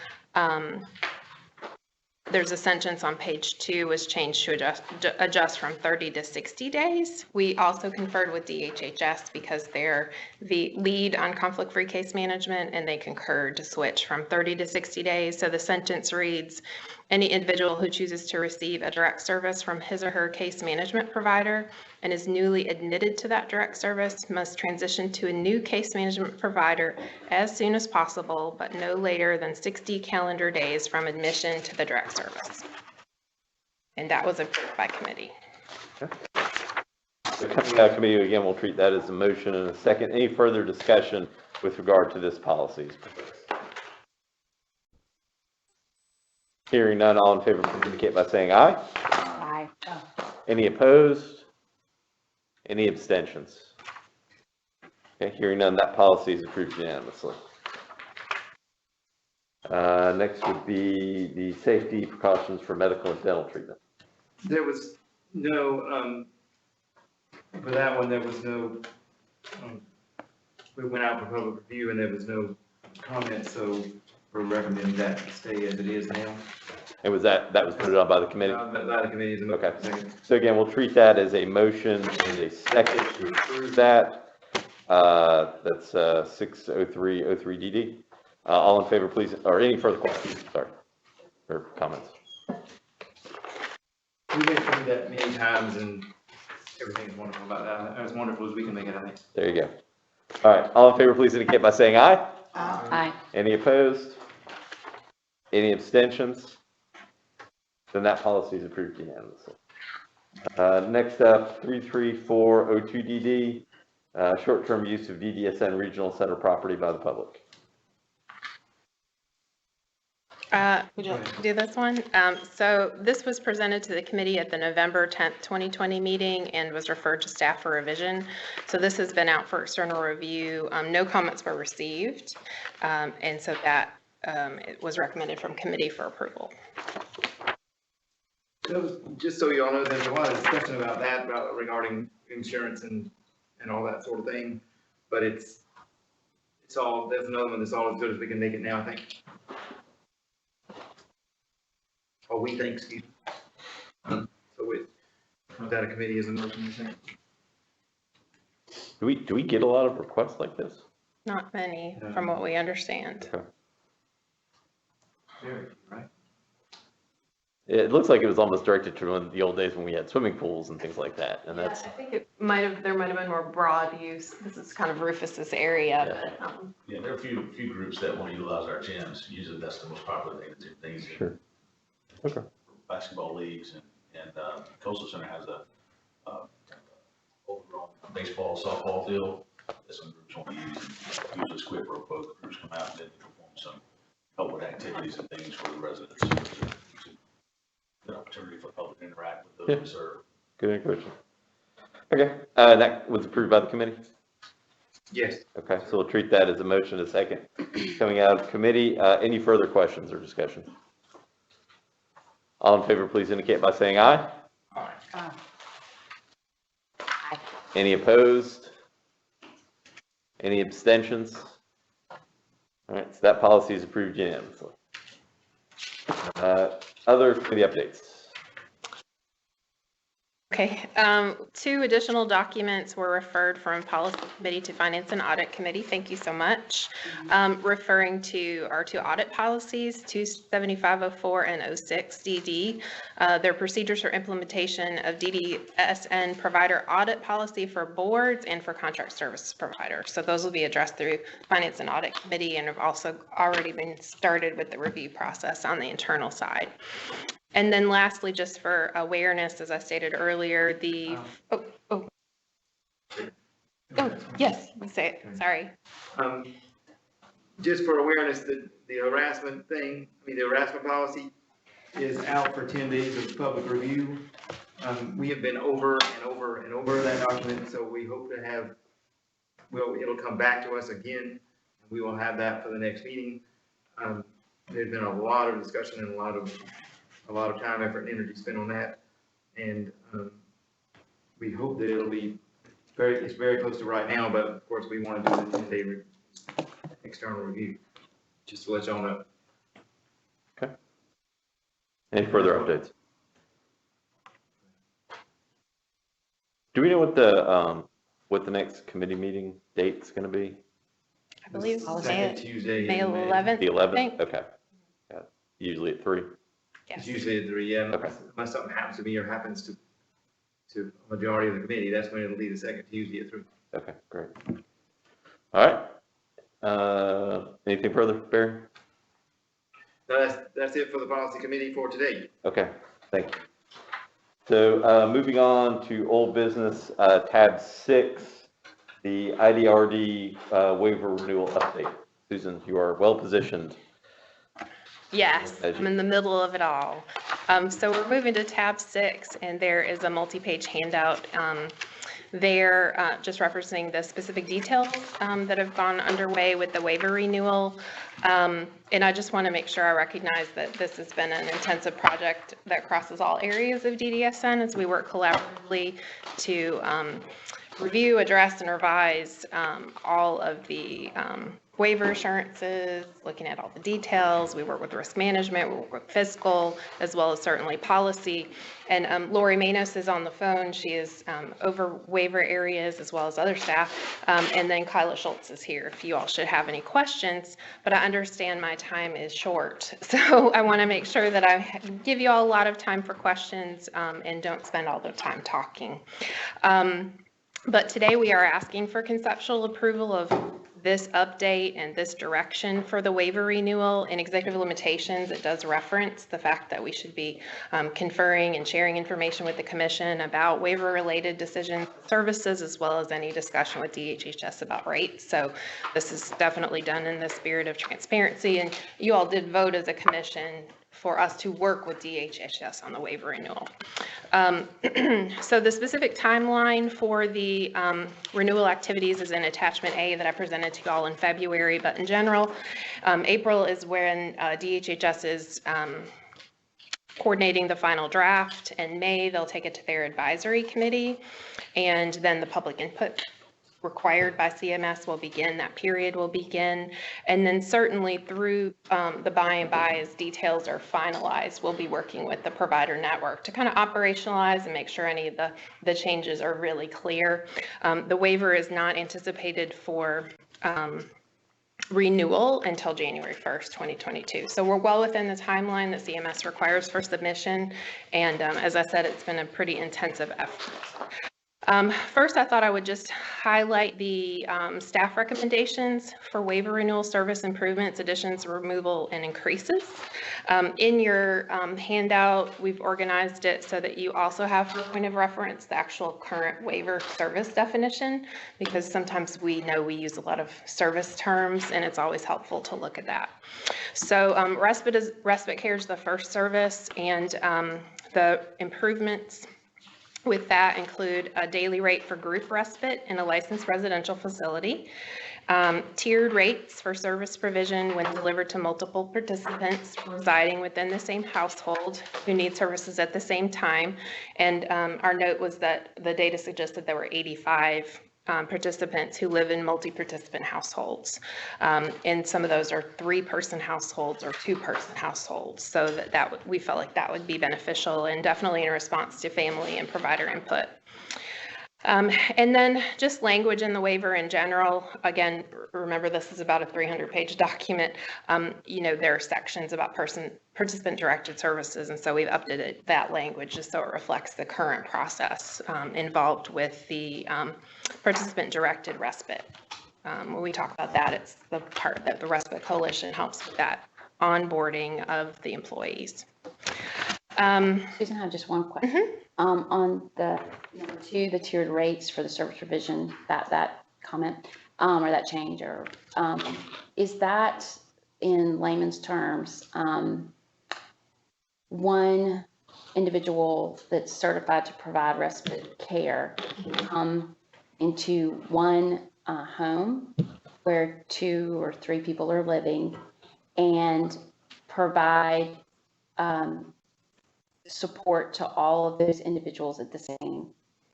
There's a sentence on page 2 was changed to adjust from 30 to 60 days. We also conferred with DHHS because they're the lead on conflict-free case management, and they concurred to switch from 30 to 60 days. So the sentence reads, Any individual who chooses to receive a direct service from his or her case management provider and is newly admitted to that direct service must transition to a new case management provider as soon as possible, but no later than 60 calendar days from admission to the direct service. And that was approved by committee. So coming out of committee, again, we'll treat that as a motion and a second. Any further discussion with regard to this policy? Hearing none, all in favor, please indicate by saying aye. Aye. Any opposed? Any abstentions? Okay, hearing none, that policy is approved unanimously. Next would be the safety precautions for medical and dental treatment. There was no, for that one, there was no, we went out for public review and there was no comment, so we're recommending that to stay as it is now. And was that was put on by the committee? By the committee is a motion. Okay. So again, we'll treat that as a motion and a second to approve that. That's 60303DD. All in favor, please, or any further questions, sorry, or comments? We've been through that many times and everything's wonderful about that. As wonderful as we can make it, I think. There you go. All right, all in favor, please indicate by saying aye. Aye. Any opposed? Any abstentions? Then that policy is approved unanimously. Next up, 33402DD, short-term use of DDSN regional center property by the public. Would you like to do this one? So this was presented to the committee at the November 10th, 2020 meeting and was referred to staff for revision. So this has been out for external review. No comments were received. And so that it was recommended from committee for approval. So just so you all know, there's a lot of discussion about that, regarding insurance and all that sort of thing. But it's all, there's another one that's all as good as we can make it now, I think. Or we think, excuse me. So it comes out of committee as a motion, I think. Do we get a lot of requests like this? Not many, from what we understand. Okay. Very, right? It looks like it was almost directed to the old days when we had swimming pools and things like that, and that's. I think there might have been more broad use. This is kind of Rufus's area, Yeah. but, Yeah, there are a few groups that want to utilize our gyms. Usually that's the most popular thing. Sure. Okay. Basketball leagues and Coastal Center has a overgrown baseball, softball field that some groups want to use. Usually squid rope boat groups come out and then perform some help with activities and things for the residents. So it's a good opportunity for the public to interact with those who serve. Good question. Okay, that was approved by the committee? Yes. Okay, so we'll treat that as a motion, a second. Coming out of committee, any further questions or discussion? All in favor, please indicate by saying aye. Aye. Any opposed? Any abstentions? All right, so that policy is approved unanimously. Other committee updates. okay. 2 additional documents were referred from policy committee to finance and audit committee. Thank you so much. Referring to our 2 audit policies, 27504 and 06 DD. Their procedures for implementation of DDSN provider audit policy for boards and for contract service providers. So those will be addressed through finance and audit committee and have also already been started with the review process on the internal side. And then lastly, just for awareness, as I stated earlier, yes, say it, sorry. Just for awareness, the harassment thing, the harassment policy is out for 10 days of public review. We have been over and over and over that document, so we hope to have, it'll come back to us again. We will have that for the next meeting. There's been a lot of discussion and a lot of time, effort, and energy spent on that. And we hope that it'll be it's very close to right now, but of course we want to do the 10-day external review, just to let y'all know. Okay. Any further updates? Do we know what the next committee meeting date's going to be? I believe Second Tuesday in May 11th. The I 11th? think. Okay. Yeah, usually at 3. It's Yes. usually a 3, yeah, Okay. unless something happens to me or happens to a majority of the committee, that's when it'll be the second Tuesday at 3. Okay, great. All right. Anything further, Barry? No, that's it for the policy committee for today. Okay, thank you. So, moving on to old business, tab 6, the IDRD waiver renewal update. Susan, you are well positioned. Yes, As you- I'm in the middle of it all. So we're moving to tab 6, and there is a multi-page handout there just referencing the specific details that have gone underway with the waiver renewal. And I just want to make sure I recognize that this has been an intensive project that crosses all areas of DDSN as we work collaboratively to review, address, and revise all of the waiver assurances, looking at all the details. We work with risk management, we work with fiscal, as well as certainly policy. And Lori Manos is on the phone. She is over waiver areas as well as other staff. And then Kyla Schultz is here if you all should have any questions. But I understand my time is short. So I want to make sure that I give you all a lot of time for questions and don't spend all the time talking. But today we are asking for conceptual approval of this update and this direction for the waiver renewal. In executive limitations, it does reference the fact that we should be conferring and sharing information with the commission about waiver-related decisions, services, as well as any discussion with DHHS about rates. So this is definitely done in the spirit of transparency, and you all did vote as a commission for us to work with DHHS on the waiver renewal. So the specific timeline for the renewal activities is in attachment A that I presented to you all in February, but in general, April is when DHHS is coordinating the final draft. In May, they'll take it to their advisory committee, and then the public input required by CMS will begin, that period will begin. And then certainly through the by and by as details are finalized, we'll be working with the provider network to kind of operationalize and make sure any of the changes are really clear. The waiver is not anticipated for renewal until January 1st, 2022. So we're well within the timeline that CMS requires for submission. And as I said, it's been a pretty intensive effort. First, I thought I would just highlight the staff recommendations for waiver renewal, service improvements, additions, removal, and increases. In your handout, we've organized it so that you also have for point of reference the actual current waiver service definition, because sometimes we know we use a lot of service terms, and it's always helpful to look at that. So respite care is the first service, and the improvements with that include a daily rate for group respite in a licensed residential facility, tiered rates for service provision when delivered to multiple participants residing within the same household who need services at the same time. And our note was that the data suggested there were 85 participants who live in multi-participant households. And some of those are 3-person households or 2-person households. So that we felt like that would be beneficial and definitely in response to family and provider input. And then just language in the waiver in general. Again, remember this is about a 300-page document. There are sections about participant-directed services, and so we've updated that language just so it reflects the current process involved with the participant-directed respite. When we talk about that, it's the part that the Respite Coalition helps with that onboarding of the employees. Susan, I have just one question. On the number 2, the tiered rates for the service provision, that comment or that change, or is that in layman's terms one individual that's certified to provide respite care can come into one home where 2 or 3 people are living and provide support to all of those individuals at the same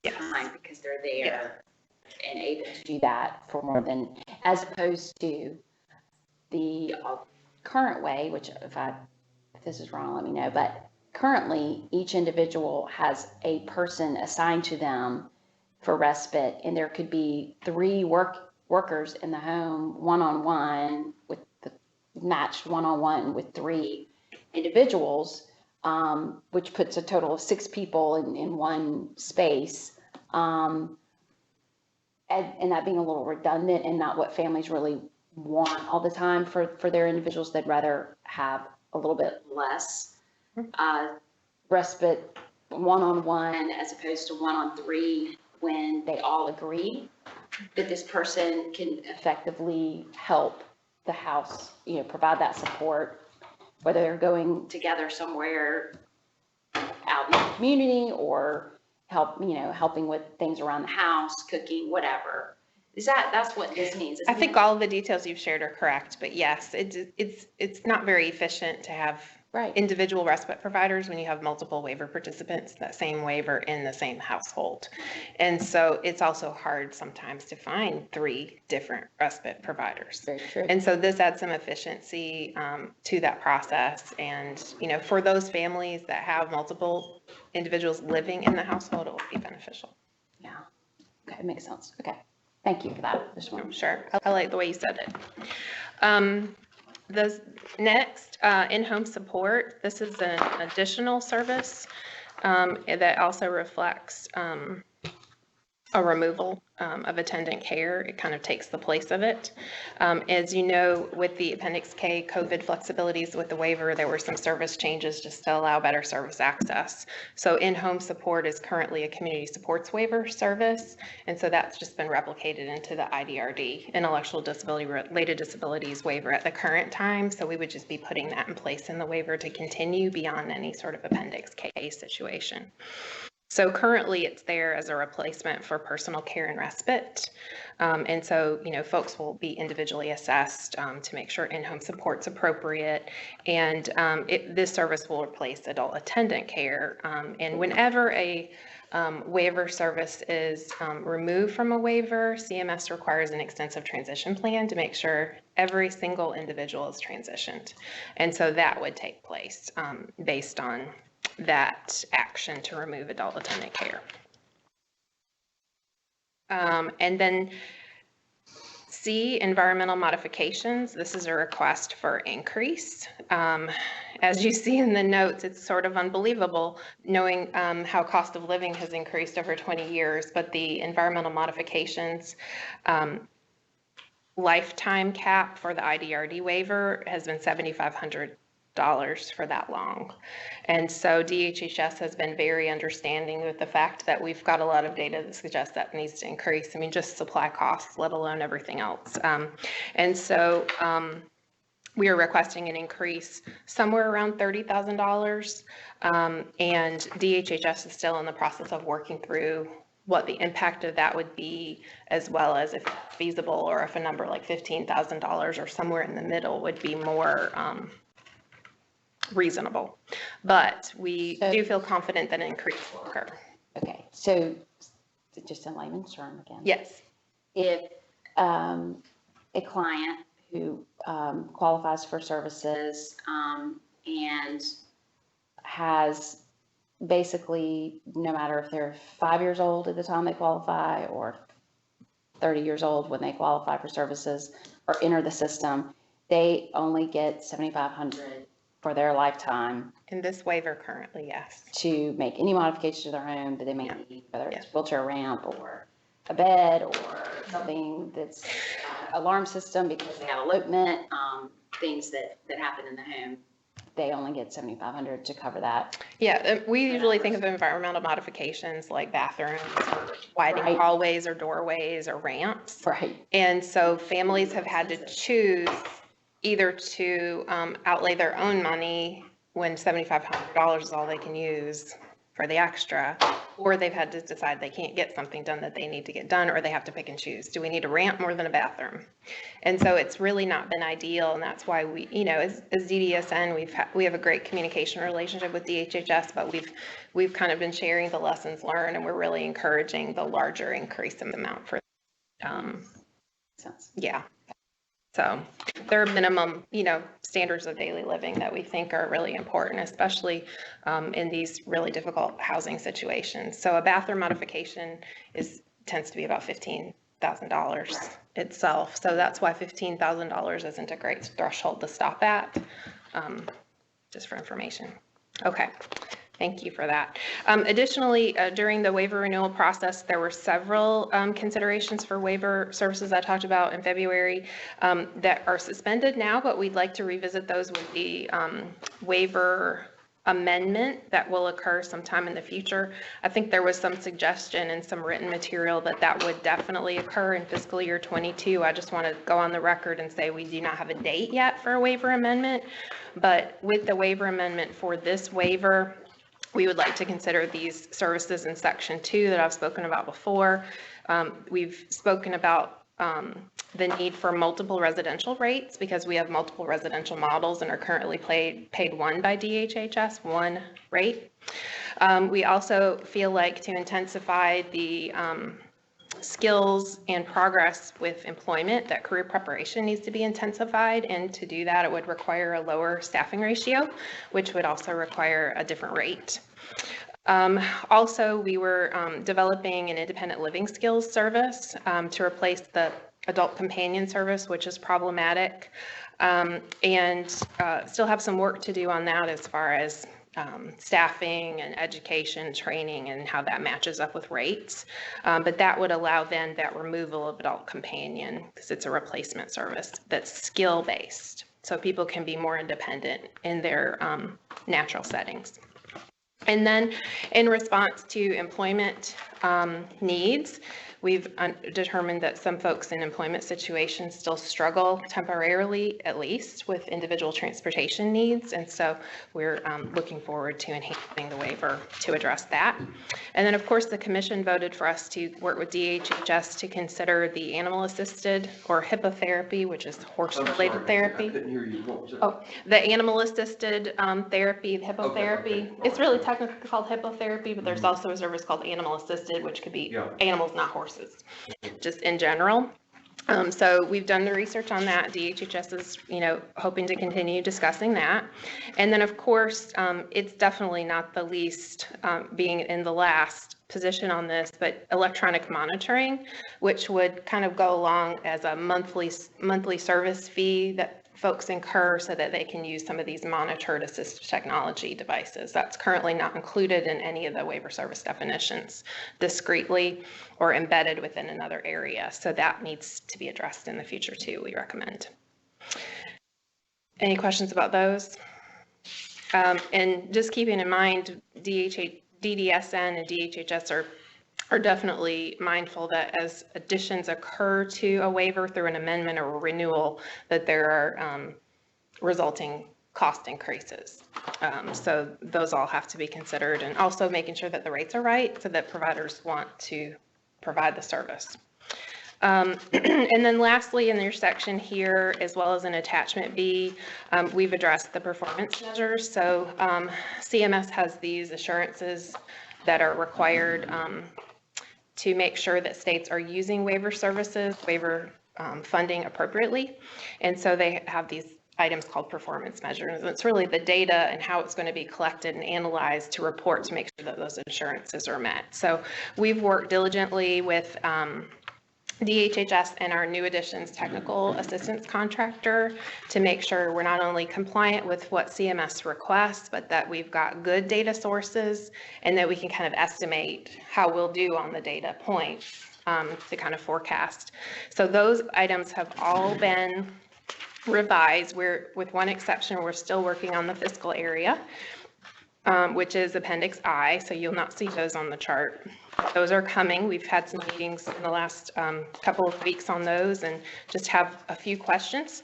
time because they're there and able to do that for more than, as opposed to the current way, which if this is wrong, let me know, but currently each individual has a person assigned to them for respite, and there could be 3 workers in the home one-on-one with the matched one-on-one with 3 individuals. which puts a total of 6 people in one space. And that being a little redundant and not what families really want all the time for their individuals. They'd rather have a little bit less respite one-on-one as opposed to one-on-3 when they all agree that this person can effectively help the house, provide that support, whether they're going together somewhere out in the community or helping with things around the house, cooking, whatever. That's what this means? I think all of the details you've shared are correct, but yes, it's not very efficient to have individual respite providers when you have multiple waiver participants, that same waiver in the same household. And so it's also hard sometimes to find 3 different respite providers. Very true. And so this adds some efficiency to that process. And, for those families that have multiple individuals living in the household, it will be beneficial. Yeah. Okay, makes sense. Okay. Thank you for that. Sure. I like the way you said it. The next, in-home support, this is an additional service that also reflects a removal of attendant care. It kind of takes the place of it. As you know, with the Appendix K COVID flexibilities with the waiver, there were some service changes just to allow better service access. So in-home support is currently a community supports waiver service. And so that's just been replicated into the IDRD, intellectual disability related disabilities waiver at the current time. So we would just be putting that in place in the waiver to continue beyond any sort of Appendix K situation. So currently it's there as a replacement for personal care and respite. And so, folks will be individually assessed to make sure in-home support's appropriate. And this service will replace adult attendant care. And whenever a waiver service is removed from a waiver, CMS requires an extensive transition plan to make sure every single individual is transitioned. And so that would take place based on that action to remove adult attendant care. And then C, environmental modifications. This is a request for increase. As you see in the notes, it's sort of unbelievable knowing how cost of living has increased over 20 years, but the environmental modifications lifetime cap for the IDRD waiver has been $7,500 for that long. And so DHHS has been very understanding with the fact that we've got a lot of data that suggests that needs to increase. I mean, just supply costs, let alone everything else. And so we are requesting an increase somewhere around $30,000. And DHHS is still in the process of working through what the impact of that would be, as well as if it's feasible or if a number like $15,000 or somewhere in the middle would be more reasonable, but we do feel confident that an increase will occur. Okay, so just in layman's term again. Yes. If a client who qualifies for services and has basically, no matter if they're 5 years old at the time they qualify or 30 years old when they qualify for services or enter the system, they only get $7,500 for their lifetime. In this waiver currently, yes. To make any modifications to their home that they may need, whether it's wheelchair ramp or a bed or something that's alarm system because they have elopement, things that happen in the home. They only get $7,500 to cover that. Yeah, we usually think of environmental modifications like bathrooms, or widening hallways or doorways or ramps. Right. And so families have had to choose either to outlay their own money when $7,500 is all they can use for the extra, or they've had to decide they can't get something done that they need to get done, or they have to pick and choose. Do we need a ramp more than a bathroom? And so it's really not been ideal, and that's why we, as DDSN, we have a great communication relationship with DHHS, but we've kind of been sharing the lessons learned, and we're really encouraging the larger increase in the amount for, yeah. So there are minimum, standards of daily living that we think are really important, especially in these really difficult housing situations. So a bathroom modification tends to be about $15,000 itself. So that's why $15,000 isn't a great threshold to stop at, just for information. Okay, thank you for that. Additionally, during the waiver renewal process, there were several considerations for waiver services I talked about in February that are suspended now, but we'd like to revisit those with the waiver amendment that will occur sometime in the future. I think there was some suggestion in some written material that that would definitely occur in fiscal year 22. I just want to go on the record and say we do not have a date yet for a waiver amendment, but with the waiver amendment for this waiver, we would like to consider these services in section 2 that I've spoken about before. We've spoken about the need for multiple residential rates because we have multiple residential models and are currently paid one by DHHS, one rate. We also feel like to intensify the skills and progress with employment, that career preparation needs to be intensified, and to do that it would require a lower staffing ratio, which would also require a different rate. Also, we were developing an independent living skills service to replace the adult companion service, which is problematic, and still have some work to do on that as far as staffing and education, training, and how that matches up with rates. But that would allow then that removal of adult companion because it's a replacement service that's skill-based, so people can be more independent in their natural settings. And then in response to employment needs, we've determined that some folks in employment situations still struggle temporarily, at least, with individual transportation needs. And so we're looking forward to enhancing the waiver to address that. And then, of course, the commission voted for us to work with DHHS to consider the animal-assisted or hippotherapy, which is horse-related therapy. I couldn't hear you. What was it? Oh, the animal-assisted therapy, the hippotherapy. Okay. It's really technically called hippotherapy, but there's also a service called animal-assisted, which could be animals, not horses, just in general. So we've done the research on that. DHHS is, hoping to continue discussing that. And then, of course, it's definitely not the least, being in the last position on this, but electronic monitoring, which would kind of go along as a monthly service fee that folks incur so that they can use some of these monitored assistive technology devices. That's currently not included in any of the waiver service definitions discretely or embedded within another area. So that needs to be addressed in the future too, we recommend. Any questions about those? And just keeping in mind, DDSN and DHHS are definitely mindful that as additions occur to a waiver through an amendment or a renewal, that there are resulting cost increases. So those all have to be considered, and also making sure that the rates are right so that providers want to provide the service. And then lastly, in your section here, as well as in attachment B, we've addressed the performance measures. So CMS has these assurances that are required to make sure that states are using waiver services, waiver funding appropriately. And so they have these items called performance measures. It's really the data and how it's going to be collected and analyzed to report to make sure that those assurances are met. So we've worked diligently with DHHS and our new additions technical assistance contractor to make sure we're not only compliant with what CMS requests, but that we've got good data sources and that we can kind of estimate how we'll do on the data points to kind of forecast. So those items have all been revised. With one exception, we're still working on the fiscal area, which is Appendix I, so you'll not see those on the chart. Those are coming. We've had some meetings in the last couple of weeks on those and just have a few questions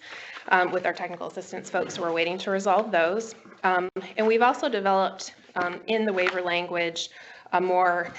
with our technical assistance folks. We're waiting to resolve those. And we've also developed in the waiver language a more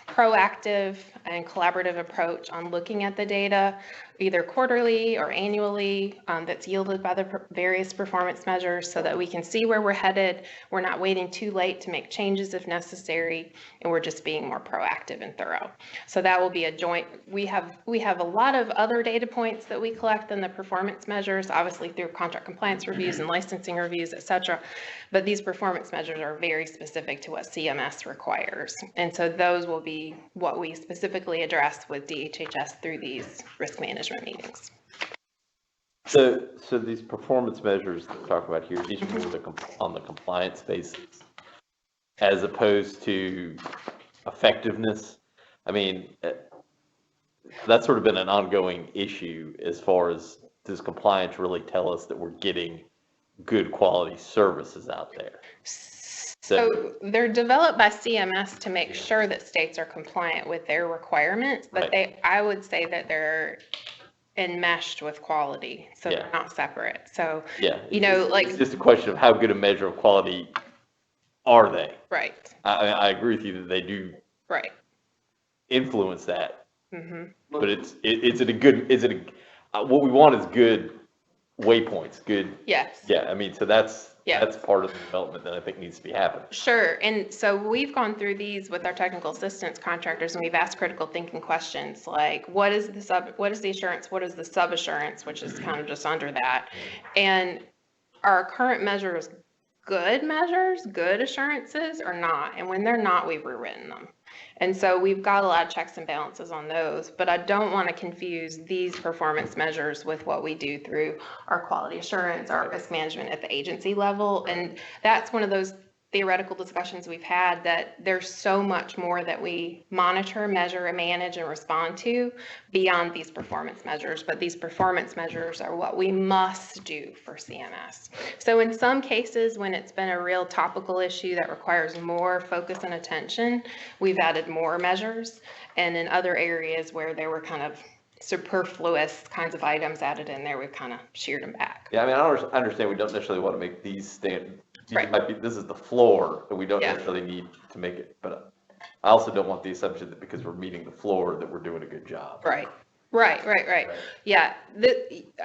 proactive and collaborative approach on looking at the data, either quarterly or annually, that's yielded by the various performance measures so that we can see where we're headed. We're not waiting too late to make changes if necessary, and we're just being more proactive and thorough. So that will be a joint, we have a lot of other data points that we collect in the performance measures, obviously through contract compliance reviews and licensing reviews, et cetera. But these performance measures are very specific to what CMS requires. And so those will be what we specifically address with DHHS through these risk management meetings. So these performance measures that we talk about here, these are more on the compliance basis. as opposed to effectiveness. I mean, that's sort of been an ongoing issue as far as, does compliance really tell us that we're getting good quality services out there? So they're developed by CMS to make sure that states are compliant with their requirements, but I would say that they're enmeshed with quality, so they're not separate. So, it's just a question of how good a measure of quality are they? Right. I agree with you that they do influence that. Mm-hmm. But what we want is good waypoints, good. Yes. Yeah, I mean, so that's part of the development that I think needs to be happening. Sure, and so we've gone through these with our technical assistance contractors, and we've asked critical thinking questions like, what is the assurance, what is the sub-assurance, which is kind of just under that, and our current measures good measures, good assurances, or not? And when they're not, we've rewritten them. And so we've got a lot of checks and balances on those, but I don't want to confuse these performance measures with what we do through our quality assurance, our risk management at the agency level. And that's one of those theoretical discussions we've had, that there's so much more that we monitor, measure, and manage and respond to beyond these performance measures. But these performance measures are what we must do for CMS. So in some cases, when it's been a real topical issue that requires more focus and attention, we've added more measures. And in other areas where there were kind of superfluous kinds of items added in there, we've kind of sheared them back. Yeah, I mean, I understand we don't necessarily want to make these standard. Right. This is the floor, and we don't necessarily need to make it, but I also don't want the assumption that because we're meeting the floor that we're doing a good job. Right. Yeah,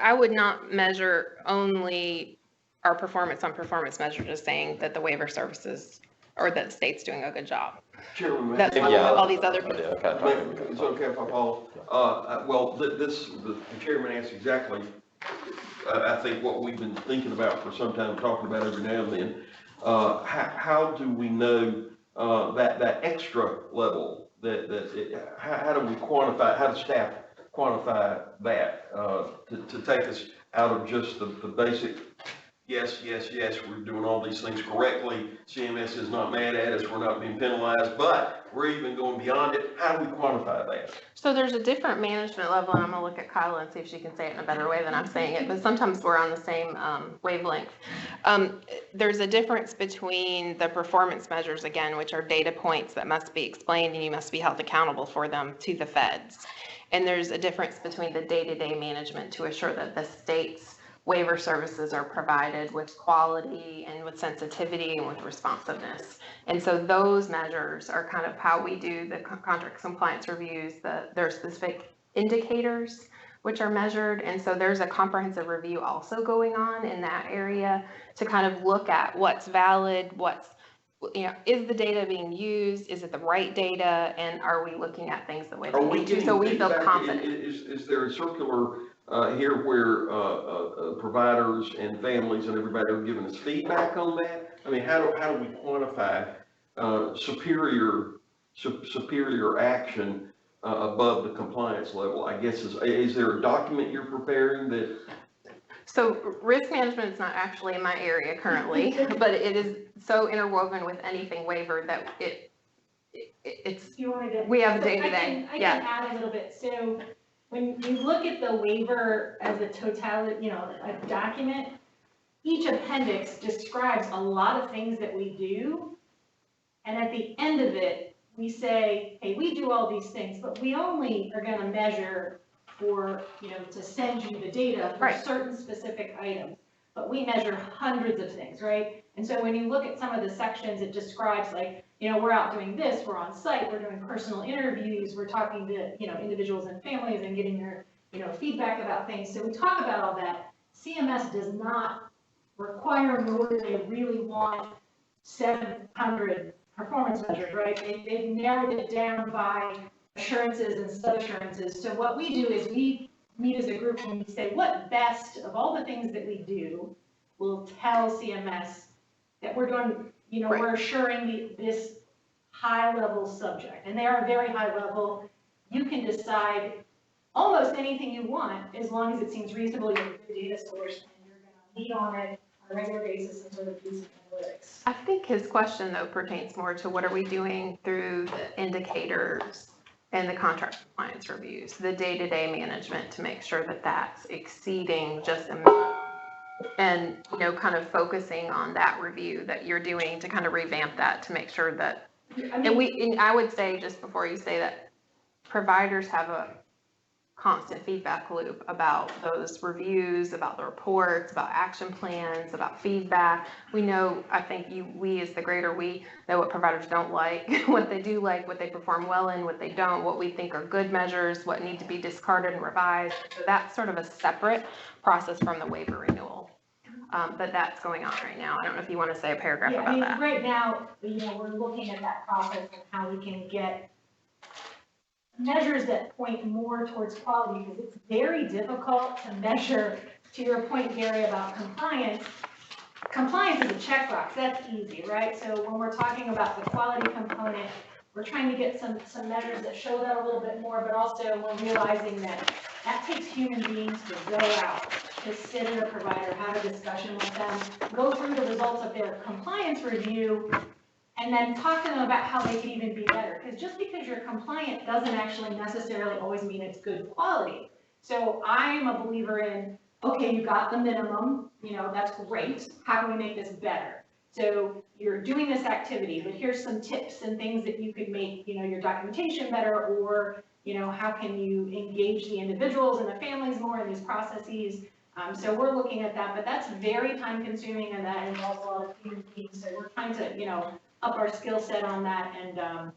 I would not measure only our performance on performance measures as saying that the waiver services or that the state's doing a good job. Chairman, That's why all these other pieces. it's okay if I follow. Well, the chairman asked exactly, I think what we've been thinking about for some time, talking about every now and then. How do we know that extra level, how do we quantify, how does staff quantify that to take us out of just the basic, yes, we're doing all these things correctly, CMS is not mad at us, we're not being penalized, but we're even going beyond it. How do we quantify that? So there's a different management level, and I'm gonna look at Kyla and see if she can say it in a better way than I'm saying it, but sometimes we're on the same wavelength. There's a difference between the performance measures, again, which are data points that must be explained and you must be held accountable for them to the feds. And there's a difference between the day-to-day management to assure that the state's waiver services are provided with quality and with sensitivity and with responsiveness. And so those measures are kind of how we do the contract compliance reviews. There are specific indicators which are measured. And so there's a comprehensive review also going on in that area to kind of look at what's valid, is the data being used? Is it the right data? And are we looking at things the way that we need to? So we feel confident. Is there a circular here where providers and families and everybody are giving us feedback on that? I mean, how do we quantify superior action above the compliance level? I guess is there a document you're preparing that? So risk management is not actually in my area currently, but it is so interwoven with anything waiver that we have day to day. I can add a little bit. So when you look at the waiver as a totality, a document, each appendix describes a lot of things that we do. And at the end of it, we say, hey, we do all these things, but we only are going to measure for, to send you the data for certain specific items. But we measure hundreds of things, right? And so when you look at some of the sections, it describes like, we're out doing this, we're on site, we're doing personal interviews, we're talking to, individuals and families and getting their, feedback about things. So we talk about all that. CMS does not require, nor do they really want 700 performance measures, right? They've narrowed it down by assurances and sub-assurances. So what we do is we meet as a group and we say, what best of all the things that we do will tell CMS that we're doing, we're assuring this high-level subject. And they are very high level. You can decide almost anything you want as long as it seems reasonable, you have a good data source, and you're going to meet on it on a regular basis and sort of do some analytics. I think his question though pertains more to what are we doing through the indicators and the contract compliance reviews, the day-to-day management to make sure that that's exceeding just a minimum. And, you know, kind of focusing on that review that you're doing to kind of revamp that to make sure that, and I would say just before you say that, providers have a constant feedback loop about those reviews, about the reports, about action plans, about feedback. We know, I think we as the greater we know what providers don't like, what they do like, what they perform well in, what they don't, what we think are good measures, what need to be discarded and revised. So that's sort of a separate process from the waiver renewal. But that's going on right now. I don't know if you want to say a paragraph Yeah, about that. right now, we're looking at that process and how we can get measures that point more towards quality, because it's very difficult to measure, to your point, Gary, about compliance. Compliance is a checkbox, that's easy, right? So when we're talking about the quality component, we're trying to get some measures that show that a little bit more, but also we're realizing that takes human beings to go out, to sit in a provider, have a discussion with them, go through the results of their compliance review, and then talk to them about how they can even be better. Because just because you're compliant doesn't actually necessarily always mean it's good quality. So I'm a believer in, okay, you got the minimum, that's great. How can we make this better? So you're doing this activity, but here's some tips and things that you could make, your documentation better, or, how can you engage the individuals and the families more in these processes? So we're looking at that, but that's very time consuming and that involves a lot of human beings. So we're trying to, up our skill set on that and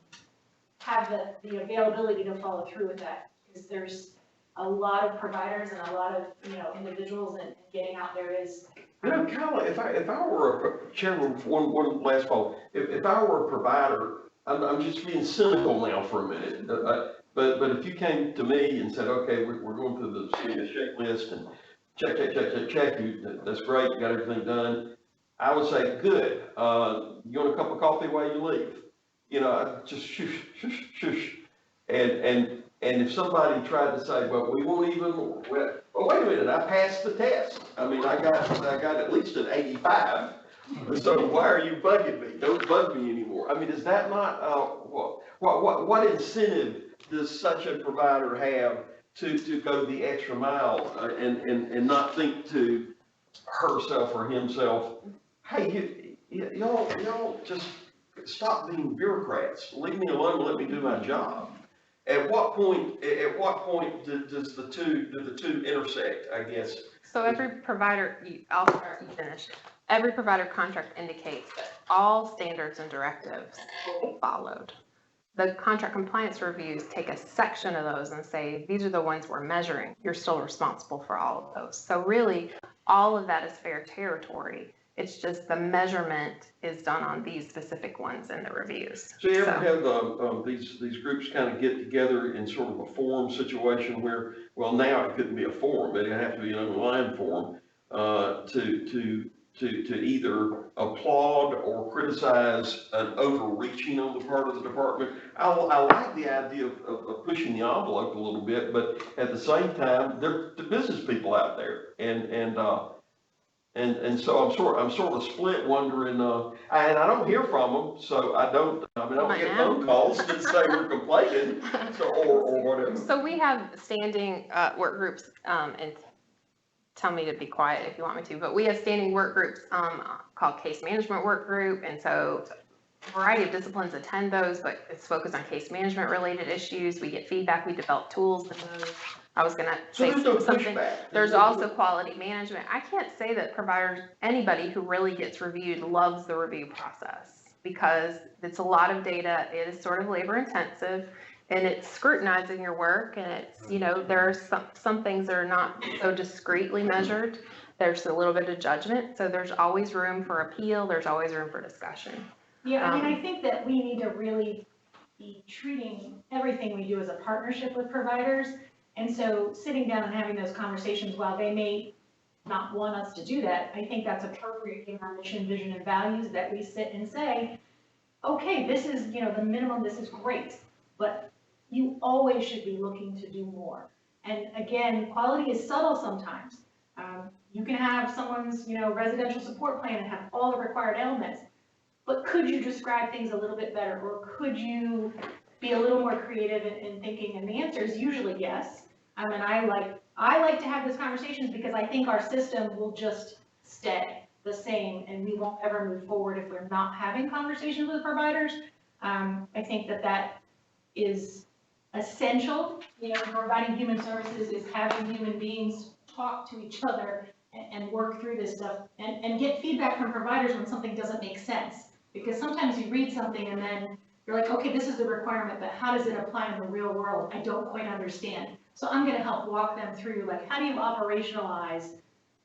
have the availability to follow through with that, because there's a lot of providers and a lot of individuals, and getting out there is. Kyle, if I were a chairman, one last call, if I were a provider, I'm just being cynical now for a minute, but if you came to me and said, okay, we're going through the checklist and check, that's great, you got everything done, I would say, good. You want a cup of coffee while you leave? Just shush. And if somebody tried to say, well, we won't even, well, wait a minute, I passed the test. I mean, I got at least an 85. So why are you bugging me? Don't bug me anymore. I mean, is that not, what incentive does such a provider have to go the extra mile and not think to herself or himself, hey, y'all just stop being bureaucrats. Leave me alone and let me do my job. At what point do the two intersect, I guess? So every provider, I'll start, you finish. Every provider contract indicates that all standards and directives will be followed. The contract compliance reviews take a section of those and say, these are the ones we're measuring. You're still responsible for all of those. So really, all of that is fair territory. It's just the measurement is done on these specific ones in the reviews. So you ever have these groups kind of get together in sort of a forum situation where, well, now it couldn't be a forum, but it'd have to be an online forum to either applaud or criticize an overreaching on the part of the department? I like the idea of pushing the envelope a little bit, but at the same time, they're the business people out there, and so I'm sort of split, wondering, and I don't hear from them, so I don't get phone calls that say we're complaining, or whatever. So we have standing work groups, and tell me to be quiet if you want me to, but we have standing work groups called case management work group, and so a variety of disciplines attend those, but it's focused on case management related issues. We get feedback, we develop tools in those. I was gonna say something. There's also quality management. I can't say that providers, anybody who really gets reviewed loves the review process, because it's a lot of data. It is sort of labor intensive, and it's scrutinizing your work, and it's, there are some things that are not so discreetly measured. There's a little bit of judgment, so there's always room for appeal. There's always room for discussion. Yeah, I think that we need to really be treating everything we do as a partnership with providers. And so sitting down and having those conversations, while they may not want us to do that, I think that's appropriate given our mission, vision, and values, that we sit and say, okay, this is, the minimum, this is great, but you always should be looking to do more. And again, quality is subtle sometimes. You can have someone's, residential support plan and have all the required elements, but could you describe things a little bit better? Or could you be a little more creative in thinking? And the answer is usually yes. I mean, I like to have those conversations because I think our system will just stay the same and we won't ever move forward if we're not having conversations with providers. I think that is essential. You know, providing human services is having human beings talk to each other and work through this stuff and get feedback from providers when something doesn't make sense. Because sometimes you read something and then you're like, okay, this is the requirement, but how does it apply in the real world? I don't quite understand. So I'm gonna help walk them through, like, how do you operationalize,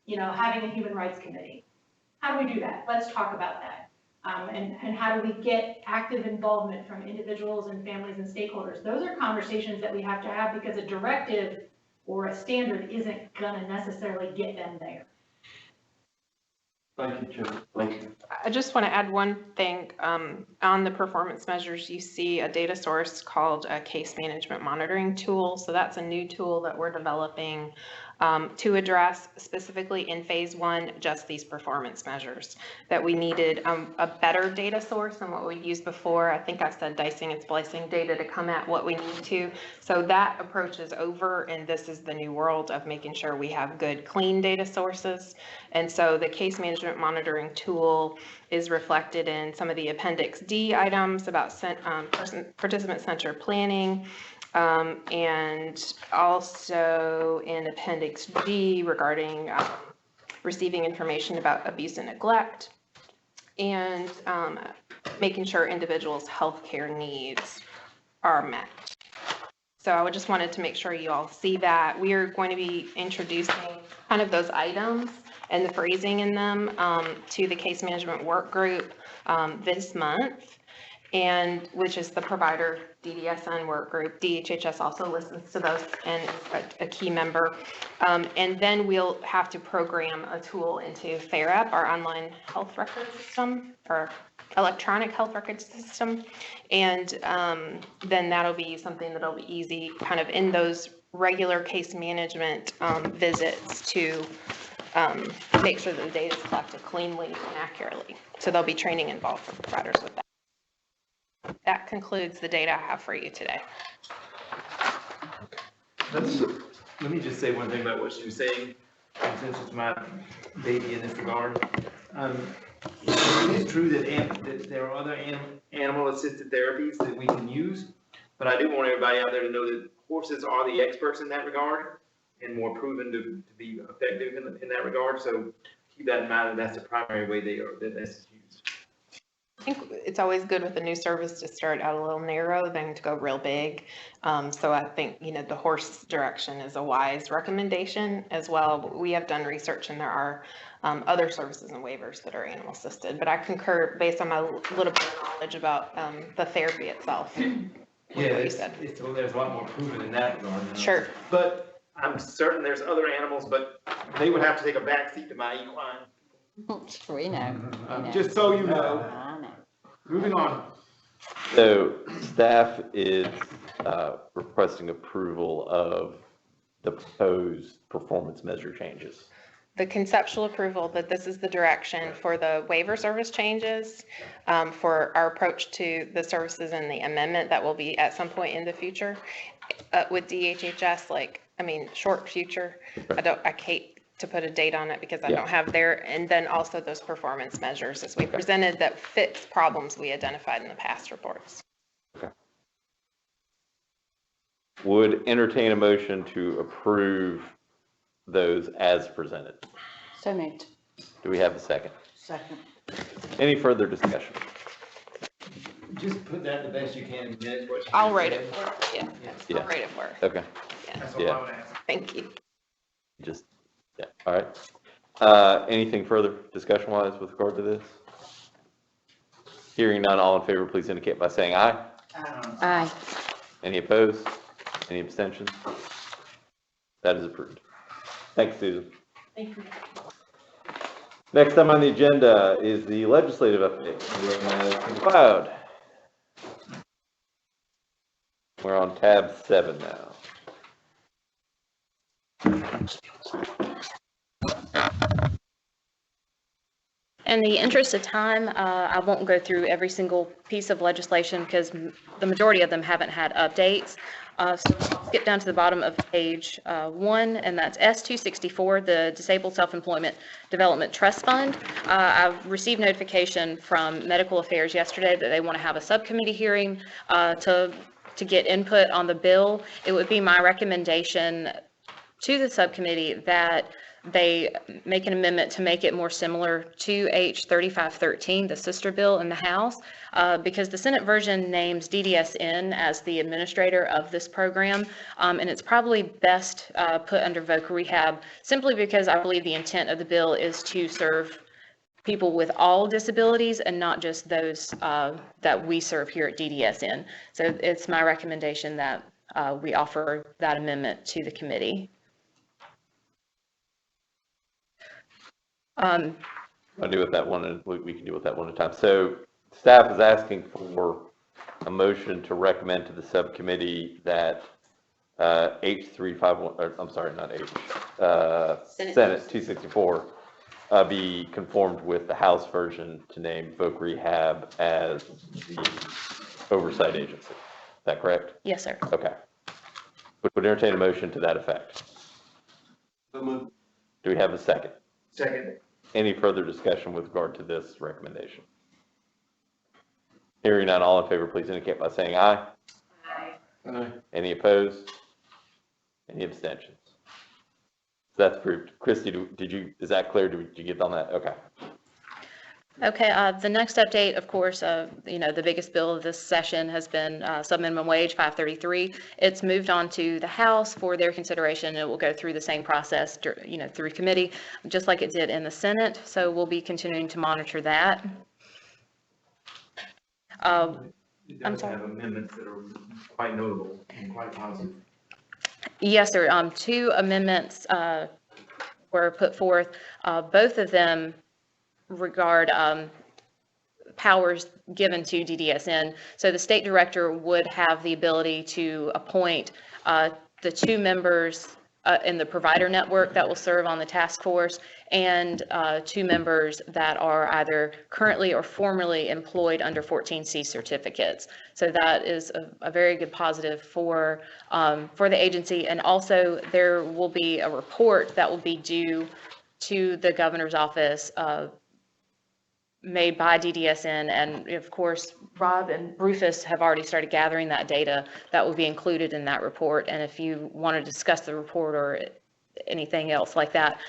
you know, having a human rights committee? How do we do that? Let's talk about that. And how do we get active involvement from individuals and families and stakeholders? Those are conversations that we have to have because a directive or a standard isn't gonna necessarily get them there. Thank you, Jim. Thank you. I just want to add one thing. On the performance measures, you see a data source called a case management monitoring tool. So that's a new tool that we're developing to address specifically in phase 1, just these performance measures, that we needed a better data source than what we used before. I think I said dicing and splicing data to come at what we need to. So that approach is over, and this is the new world of making sure we have good, clean data sources. And so the case management monitoring tool is reflected in some of the Appendix D items about participant-centered planning, and also in Appendix G regarding receiving information about abuse and neglect, and making sure individuals' healthcare needs are met. So I just wanted to make sure you all see that. We are going to be introducing kind of those items and the phrasing in them to the case management work group this month, and which is the provider DDSN work group. DHHS also listens to those and is a key member. And then we'll have to program a tool into FAIRUP, our online health record system, or electronic health record system. And then that'll be something that'll be easy kind of in those regular case management visits to make sure that the data is collected cleanly and accurately. So there'll be training involved for providers with that. That concludes the data I have for you today. Let me just say one thing about what she was saying, since it's my baby in this regard. It is true that there are other animal-assisted therapies that we can use, but I do want everybody out there to know that horses are the experts in that regard and more proven to be effective in that regard. So keep that in mind, that that's the primary way that's used. I think it's always good with a new service to start out a little narrow than to go real big. So I think, the horse direction is a wise recommendation as well. We have done research and there are other services and waivers that are animal assisted, but I concur based on my little bit of knowledge about the therapy itself. Yeah, there's a lot more proven in that regard. Sure. But I'm certain there's other animals, but they would have to take a backseat to my equine. We know. Just so you know. I know. Moving on. So staff is requesting approval of the proposed performance measure changes. The conceptual approval that this is the direction for the waiver service changes, for our approach to the services and the amendment that will be at some point in the future with DHHS, short future. I hate to put a date on it because I don't have there. And then also those performance measures as we presented that fix problems we identified in the past reports. Okay. Would entertain a motion to approve those as presented. So moved. Do we have a second? Second. Any further discussion? Just put that the best you can in minutes. I'll write it for you. Yeah. I'll write it for you. Okay. That's all I would ask. Thank you. All right. Anything further discussion wise with regard to this? Hearing none, all in favor, please indicate by saying aye. Aye. Any opposed? Any abstentions? That is approved. Thanks, Susan. Thank you. Next item on the agenda is the legislative update. Cloud. We're on tab 7 now. In the interest of time, I won't go through every single piece of legislation because the majority of them haven't had updates. So I'll skip down to the bottom of page 1, and that's S-264, the Disabled Self-Employment Development Trust Fund. I've received notification from Medical Affairs yesterday that they want to have a subcommittee hearing to get input on the bill. It would be my recommendation to the subcommittee that they make an amendment to make it more similar to H 3513, the sister bill in the House, because the Senate version names DDSN as the administrator of this program, and it's probably best put under VOCA rehab simply because I believe the intent of the bill is to serve people with all disabilities and not just those that we serve here at DDSN. So it's my recommendation that we offer that amendment to the committee. I'll deal with that one, and we can deal with that one at a time. So staff is asking for a motion to recommend to the subcommittee that H351, or I'm sorry, not H, Senate 264 be conformed with the House version to name VOC Rehab as the oversight agency. Is that correct? Yes, sir. Okay. Would entertain a motion to that effect. So moved. Do we have a second? Second. Any further discussion with regard to this recommendation? Hearing none, all in favor, please indicate by saying aye. Aye. Any opposed? Any abstentions? So that's approved. Christy, is that clear? Did you get on that? Okay. Okay, the next update, of course, the biggest bill of this session has been subminimum wage 533. It's moved on to the House for their consideration. It will go through the same process, through committee, just like it did in the Senate. So we'll be continuing to monitor that. It does have amendments that are quite notable and quite positive. Yes, sir. 2 amendments were put forth. Both of them regard powers given to DDSN. So the state director would have the ability to appoint the 2 members in the provider network that will serve on the task force and 2 members that are either currently or formerly employed under 14C certificates. So that is a very good positive for the agency. And also there will be a report that will be due to the governor's office made by DDSN, and of course, Rob and Rufus have already started gathering that data that will be included in that report. And if you want to discuss the report or anything else like that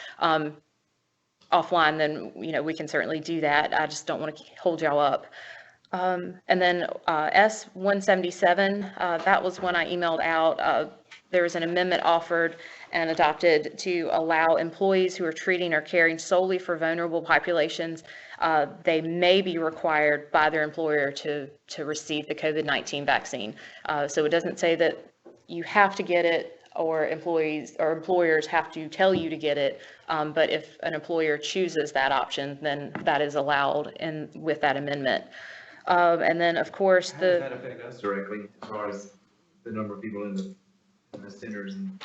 offline, then we can certainly do that. I just don't want to hold y'all up. And then S-177, that was when I emailed out. There was an amendment offered and adopted to allow employees who are treating or caring solely for vulnerable populations. They may be required by their employer to receive the COVID-19 vaccine. So it doesn't say that you have to get it or employers have to tell you to get it. But if an employer chooses that option, then that is allowed with that amendment. And then, of course, How does that affect us directly as far as the number of people in the centers and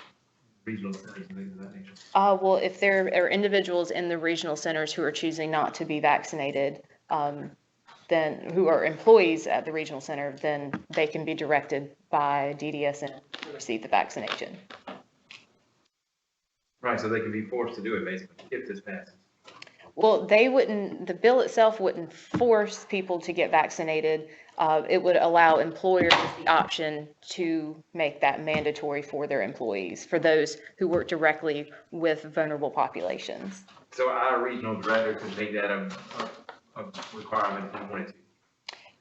regional centers and things of that nature? Well, if there are individuals in the regional centers who are choosing not to be vaccinated, then who are employees at the regional center, then they can be directed by DDSN to receive the vaccination. Right, so they can be forced to do it basically if this passes. Well, the bill itself wouldn't force people to get vaccinated. It would allow employers the option to make that mandatory for their employees, for those who work directly with vulnerable populations. So our regional director could make that a requirement if they wanted to?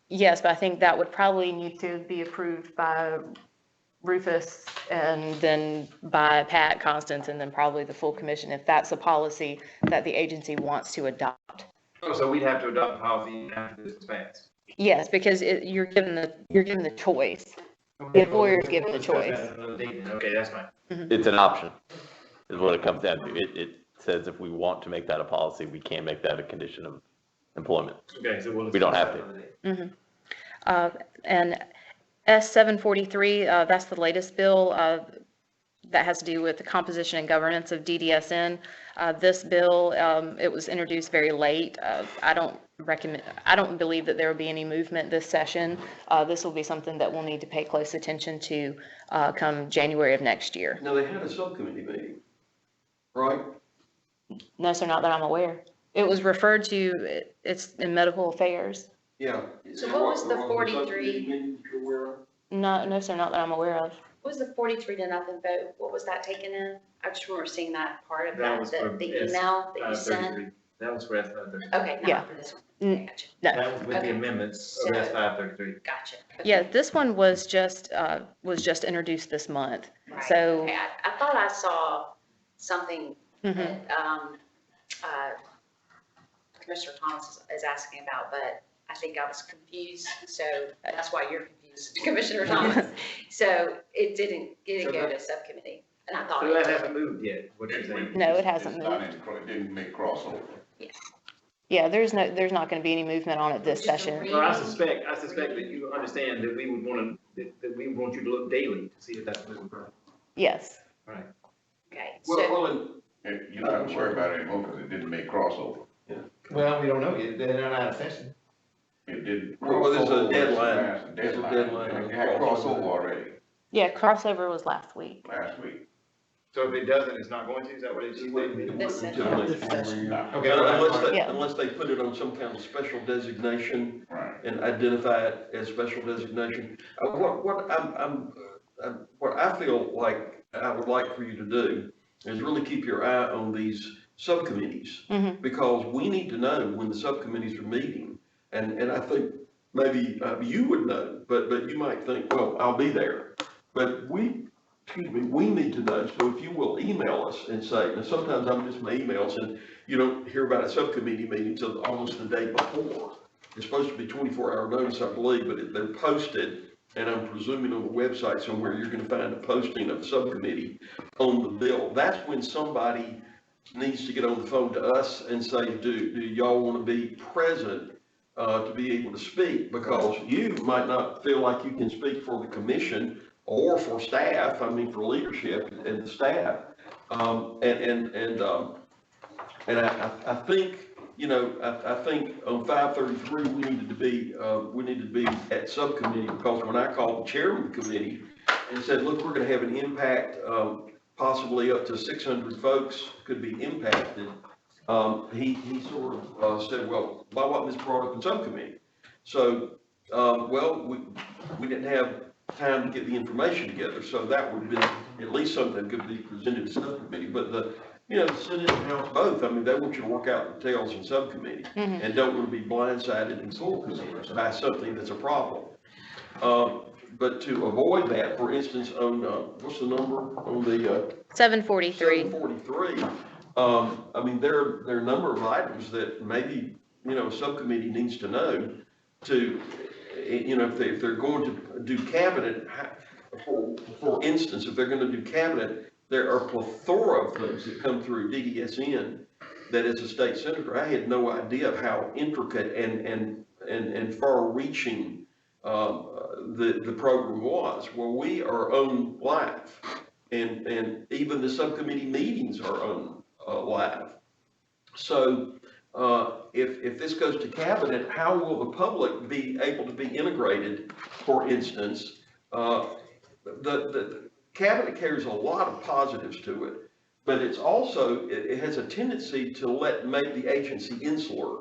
Yes, but I think that would probably need to be approved by Rufus and then by Pat, Constance, and then probably the full commission if that's a policy that the agency wants to adopt. Oh, so we'd have to adopt a policy after this is passed? Yes, because you're given the choice. The employer is given the choice. Okay, that's fine. It's an option, is what it comes down to. It says if we want to make that a policy, we can make that a condition of employment. Okay, so we don't have to. Mm-hmm. And S-743, that's the latest bill. that has to do with the composition and governance of DDSN. This bill, it was introduced very late. I don't believe that there will be any movement this session. This will be something that we'll need to pay close attention to come January of next year. Now, they had a subcommittee meeting, right? No, sir, not that I'm aware. It was referred to, it's in medical affairs. Yeah. So what was the There a 43? subcommittee meeting you're aware of? No, sir, not that I'm aware of. What was the 43-0 vote? What was that taken in? I just remember seeing that part of That that, was for the S email that you 533. sent. That was for S 533. Okay, Yeah. not for this one. Mm. Okay, gotcha. No. That was with the Okay. amendments of So- S 533. Gotcha. Okay. Yeah, this one was just introduced this month. Right. So, Okay, I thought I saw something mhm. that, Commissioner Thomas is asking about, but I think I was confused, so that's why you're confused, Commissioner Thomas. So it didn't go to subcommittee, and I thought So it that did. hasn't moved yet, what you're saying? No, it hasn't It's not moved. it didn't make crossover. Yeah, there's not going to be any movement on it this Just a session. read. Well, I suspect that you understand that we would want to, that we want you to look daily to see if that's moving right. Yes. Right. Okay, Well, so, and And you don't have to worry about it anymore because it didn't make crossover. Well, we don't know yet, they're not out of session. It didn't. Well, there's a crossover. deadline. There's a Deadline. It had crossover already Yeah, crossover was last week. last week. So if it doesn't, it's not going to, is that what it's it saying? wouldn't This until session. next year. Okay, well, that's fine. Yeah. Unless they put it on some kind of special designation Right. and identify it as special designation. What I feel like I would like for you to do is really keep your eye on these subcommittees. Mhm. Because we need to know when the subcommittees are meeting. And I think maybe you would know, but you might think, well, I'll be there. But we need to know. So if you will email us and say, and sometimes I'm just my emails and you don't hear about a subcommittee meeting until almost the day before. It's supposed to be 24-hour notice, I believe, but they're posted. And I'm presuming on the website somewhere, you're gonna find a posting of the subcommittee on the bill. That's when somebody needs to get on the phone to us and say, do y'all wanna be present, to be able to speak? Because you might not feel like you can speak for the commission or for staff, I mean, for leadership and the staff. And I think, I think on 533, we needed to be at subcommittee, because when I called the chairman of the committee and said, look, we're gonna have an impact, possibly up to 600 folks could be impacted, he sort of said, well, why wasn't this brought up in subcommittee? So, we didn't have time to get the information together, so that would have been at least something that could be presented to subcommittee. But the Senate and House both, I mean, they want you to work out the details in subcommittee and don't want to be blindsided in full committee by something that's a problem. But to avoid that, for instance, on, what's the number on the, 743. 743, I mean, there are a number of items that maybe, subcommittee needs to know to, if they're going to do cabinet, for instance, if they're going to do cabinet, there are a plethora of things that come through DDSN that as a state senator, I had no idea of how intricate and far-reaching the program was. Well, we are on live, and even the subcommittee meetings are on live. So if this goes to cabinet, how will the public be able to be integrated? For instance, the cabinet carries a lot of positives to it, but it's also, it has a tendency to make the agency insular,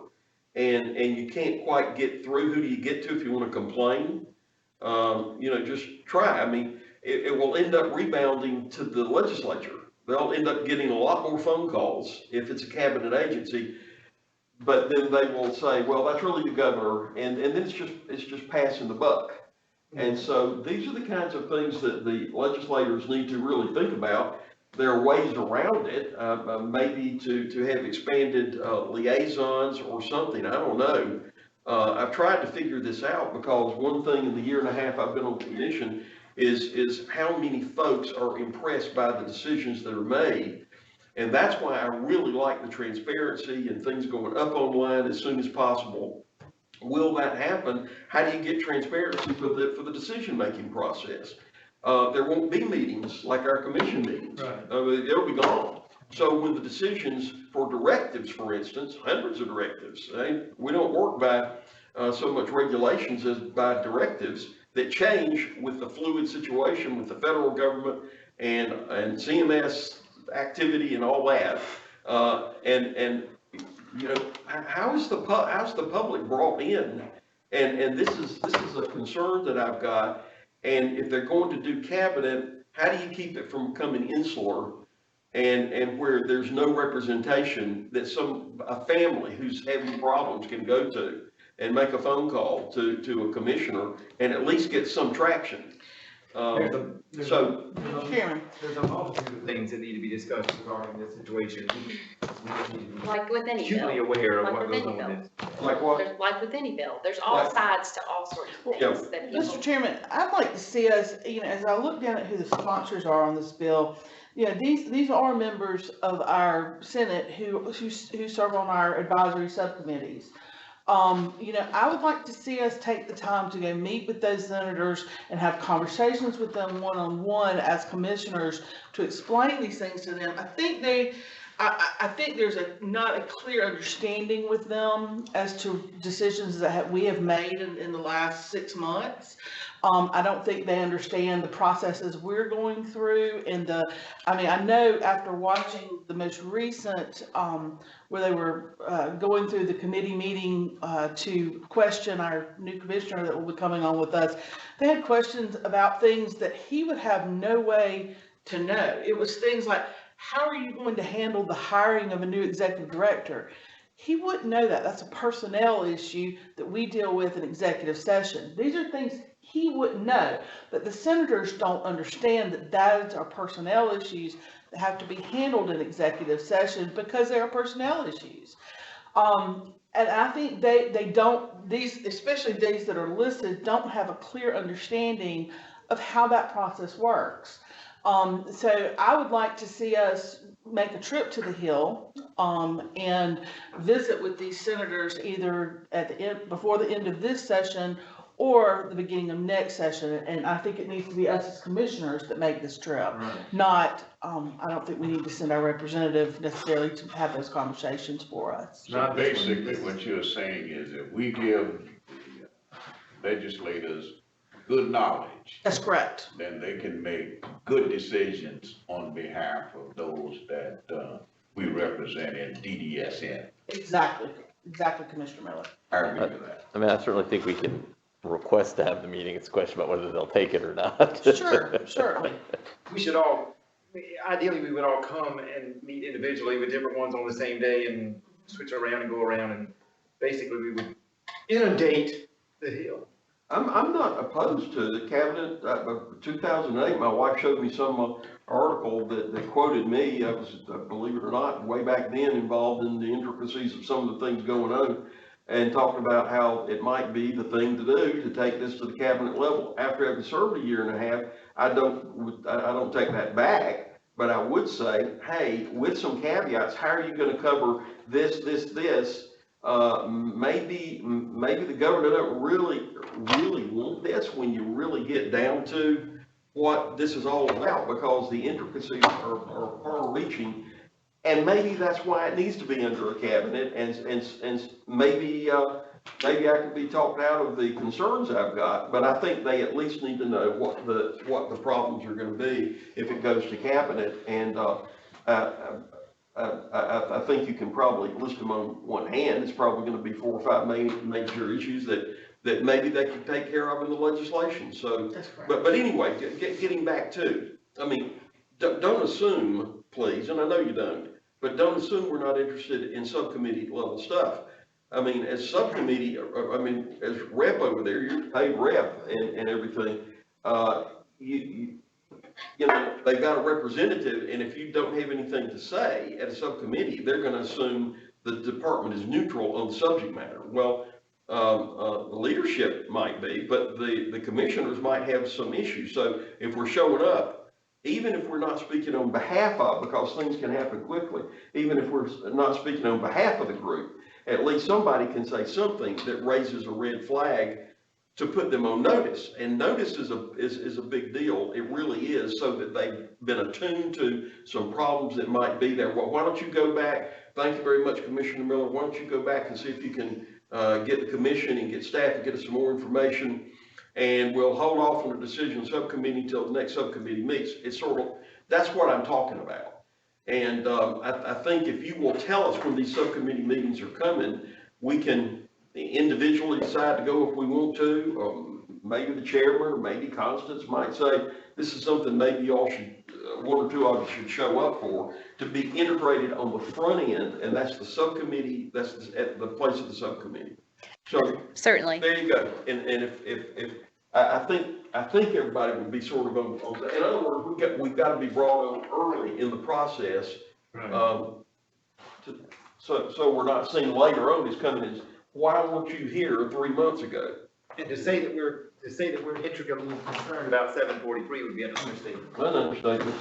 and you can't quite get through. Who do you get to if you want to complain? Just try. I mean, it will end up rebounding to the legislature. They'll end up getting a lot more phone calls if it's a cabinet agency, but then they will say, well, that's really the governor, and then it's just passing the buck. And so these are the kinds of things that the legislators need to really think about. There are ways around it, maybe to have expanded liaisons or something, I don't know. I've tried to figure this out, because one thing in the year and a half I've been on the commission is how many folks are impressed by the decisions that are made. And that's why I really like the transparency and things going up online as soon as possible. Will that happen? How do you get transparency for the decision-making process? there won't be meetings like our commission meetings. Right. They'll be gone. So when the decisions for directives, for instance, hundreds of directives, we don't work by so much regulations as by directives that change with the fluid situation with the federal government and CMS activity and all that. And you know, how's the public brought in? And this is a concern that I've got. And if they're going to do cabinet, how do you keep it from becoming insular and where there's no representation that a family who's having problems can go to and make a phone call to a commissioner and at least get some traction? There's a multitude of things that need to be discussed regarding this situation. We just need to be Like with any bill. acutely aware of Like what with goes any on bill. with this. Like what? Like with any bill, there's all Like- sides to all sorts of Yeah. things that people. Mr. Chairman, I'd like to see us, you know, as I look down at who the sponsors are on this bill, you know, these are members of our Senate who serve on our advisory subcommittees. You know, I would like to see us take the time to go meet with those senators and have conversations with them one-on-one as commissioners to explain these things to them. I think there's not a clear understanding with them as to decisions that we have made in the last 6 months. I don't think they understand the processes we're going through I know after watching the most recent, where they were going through the committee meeting to question our new commissioner that will be coming on with us, they had questions about things that he would have no way to know. It was things like, how are you going to handle the hiring of a new executive director? He wouldn't know that. That's a personnel issue that we deal with in executive session. These are things he wouldn't know, but the senators don't understand that are personnel issues that have to be handled in executive session because they are personnel issues. And I think they don't, especially these that are listed, don't have a clear understanding of how that process works. So I would like to see us make a trip to the Hill, and visit with these senators either at the end, before the end of this session or the beginning of next session. And I think it needs to be us as commissioners that make this trip, not, I don't think we need to send our representative necessarily to have those conversations for us. So basically, what you're saying is that we give the legislators good knowledge, That's correct. then they can make good decisions on behalf of those that we represent in DDSN. Exactly, Commissioner Miller. I agree with that. I mean, I certainly think we can request to have the meeting. It's a question about whether they'll take it or not. Sure, certainly. We should all, ideally, we would all come and meet individually with different ones on the same day and switch around and go around, and basically we would inundate the Hill. I'm not opposed to the cabinet. 2008, my wife showed me some article that quoted me. I was, believe it or not, way back then involved in the intricacies of some of the things going on, and talking about how it might be the thing to do to take this to the cabinet level. After having served a year and a half, I don't take that back, but I would say, hey, with some caveats, how are you going to cover this? Maybe the government doesn't really want this when you really get down to what this is all about, because the intricacies are far-reaching, and maybe that's why it needs to be under a cabinet, and maybe I could be talked out of the concerns I've got, but I think they at least need to know what the problems are going to be if it goes to cabinet, and I think you can probably list them on one hand. It's probably going to be 4 or 5 major issues that maybe they can take care of in the legislation. So, but anyway, getting back to, I mean, don't assume, please, and I know you don't, but don't assume we're not interested in subcommittee level stuff. I mean, as subcommittee, as rep over there, you're paid rep and everything. You know, they've got a representative, and if you don't have anything to say at a subcommittee, they're going to assume the department is neutral on the subject matter. Well, the leadership might be, but the commissioners might have some issues. So if we're showing up, even if we're not speaking on behalf of, because things can happen quickly, even if we're not speaking on behalf of the group, at least somebody can say something that raises a red flag to put them on notice. And notice is a big deal. It really is, so that they've been attuned to some problems that might be there. Well, why don't you go back? Thank you very much, Commissioner Miller. Why don't you go back and see if you can get the commission and get staff to get us some more information, and we'll hold off on the decision subcommittee until the next subcommittee meets. It's sort of, that's what I'm talking about. And I think if you will tell us when these subcommittee meetings are coming, we can individually decide to go if we want to. Maybe the chairman or maybe Constance might say, this is something maybe y'all should, one or two of you should show up for, to be integrated on the front end, and that's the subcommittee, that's at the place of the subcommittee. So Certainly. there you go. And if I think everybody would be sort of on in other words, we've got to be brought on early in the process. Right. So we're not seeing later on is coming as, why weren't you here 3 months ago? And to say that we're intricately concerned about 743 would be an understatement. An understatement.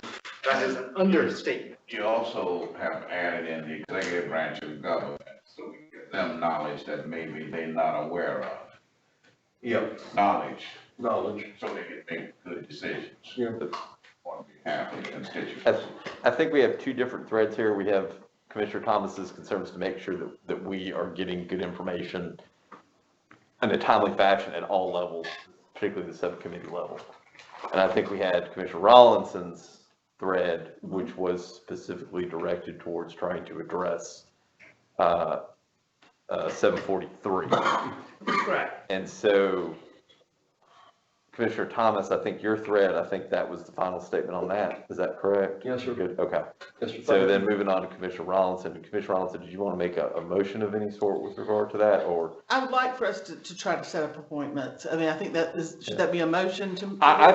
That is an understatement. You also have added in the executive branch of government, so we give them knowledge that maybe they're not aware of. Yep. Knowledge, Knowledge. so they can make good decisions Yeah. on behalf of the constituents. I think we have two different threads here. We have Commissioner Thomas's concerns to make sure that we are getting good information in a timely fashion at all levels, particularly the subcommittee level. And I think we had Commissioner Rollinson's thread, which was specifically directed towards trying to address 743. Correct. And so, Commissioner Thomas, I think your thread, I think that was the final statement on that. Is that correct? Yes, sir. Good, okay. Yes, sir. So then moving on to Commissioner Rollinson. Commissioner Rollinson, did you want to make a motion of any sort with regard to that, or? I would like for us to try to set up appointments. I mean, I think that is, should that be a motion to? I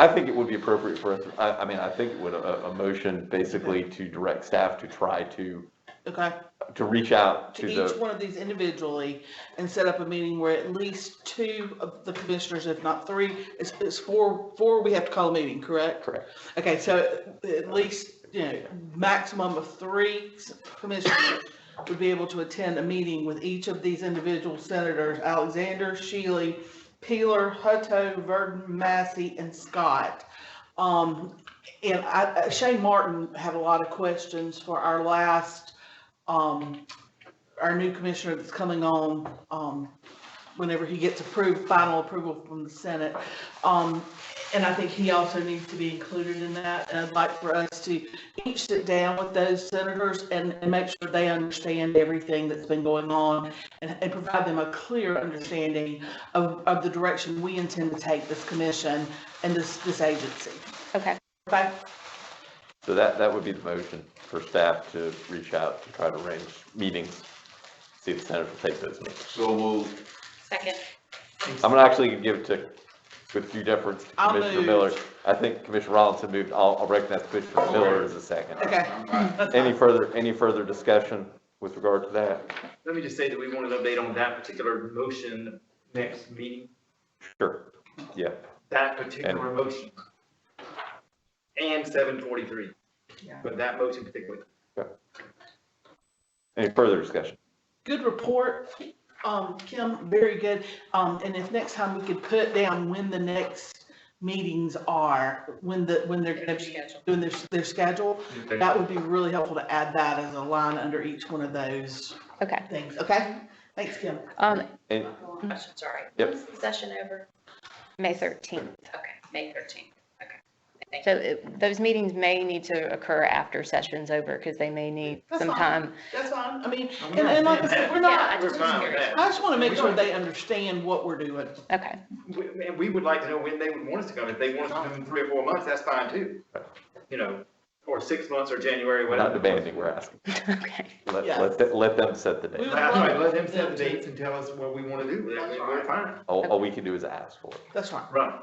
think it would be appropriate for us, I mean, I think it would, a motion basically to direct staff to try to Okay, reach out to to each the, one of these individually and set up a meeting where at least two of the commissioners, if not three, it's four, we have to call a meeting, correct? correct. Okay, so at least, maximum of three commissioners would be able to attend a meeting with each of these individual senators, Alexander, Shealy, Peeler, Hutto, Verdon, Massey, and Scott. And Shane Martin had a lot of questions for our last, our new commissioner that's coming on, whenever he gets final approval from the Senate. And I think he also needs to be included in that. And I'd like for us to each sit down with those senators and make sure they understand everything that's been going on and provide them a clear understanding of the direction we intend to take this commission and this agency. Okay. Okay? So that would be the motion for staff to reach out to try to arrange meetings, see if the senators will take those meetings. So moved. Second. I'm gonna actually give it to, with due deference, to I'll Commissioner move. Miller. I think Commissioner Rollinson moved, I'll recognize Commissioner Miller as a second. Okay. That's Any fine. further discussion with regard to that? Let me just say that we want an update on that particular motion next meeting, Sure, yeah. that particular motion. And 743. Yeah. But that motion particularly. Any further discussion? Good report, Kim, very good. And if next time we could put down when the next meetings are, when they're gonna be doing their schedule, that would be really helpful to add that as a line under each one of those Okay. things, okay? Thanks, Kim. And, Sorry. Yep. When's the session over? May 13th. Okay, May 13th. Okay. Thank So you. those meetings may need to occur after session's over because they may need That's some fine. time. That's fine. I mean, and like I said, we're Yeah, not, I just We're fine was with curious. that. I just wanna make sure they understand what we're doing. Okay. And we would like to know when they would want us to come. If they want us to come in 3 or 4 months, that's fine too. Or 6 months or January, we're whatever. not demanding, we're asking. Okay. Yeah. Let them set the date. We would That's right, love let them set the them to- dates and tell us what we want to do. That's We're right. fine. All we can do is ask for it. That's fine. Right.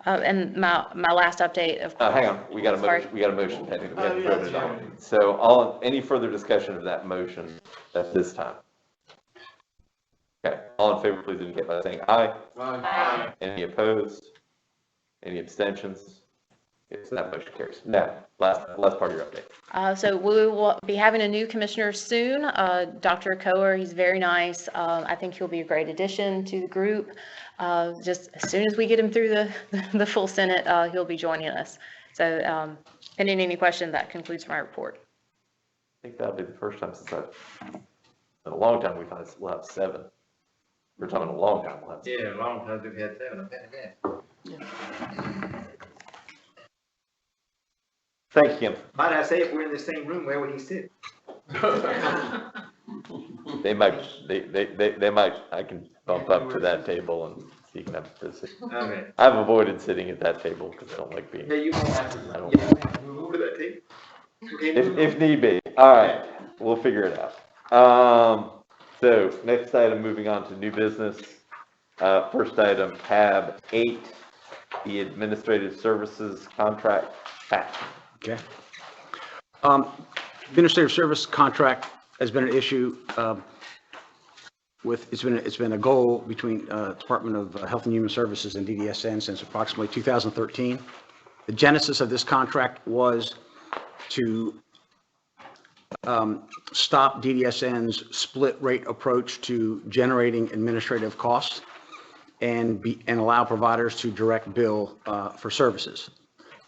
And my last update, of course. Hang on, we got a Sorry. motion pending, that we Oh, haven't yeah, voted that's on. So any further discussion of that motion at this time? Okay, all in favor, please indicate by saying aye. Aye. Any opposed? Any abstentions? Yes, that motion carries. Now, last part of your update. So we will be having a new commissioner soon, Dr. Coer. He's very nice. I think he'll be a great addition to the group. Just as soon as we get him through the full Senate, he'll be joining us. So pending any question, that concludes my report. I think that'll be the first time in a long time we'll have 7. We're talking a long time we'll have 7. Yeah, a long time we've had 7, I've had that. Thank you, Kim. Might I say, if we're in the same room, where would he sit? They might, I can bump up to that table and so you can have a visit. Okay. I've avoided sitting at that table because I don't like being. Yeah, you won't have to, I don't- you won't have to move over to that table. Okay, move If need be. All right, we'll figure it out. So next item, moving on to new business. First item, tab 8, the administrative services contract. Pat. Okay. Administrative service contract has been an issue it's been a goal between Department of Health and Human Services and DDSN since approximately 2013. The genesis of this contract was to stop DDSN's split rate approach to generating administrative costs and allow providers to direct bill for services.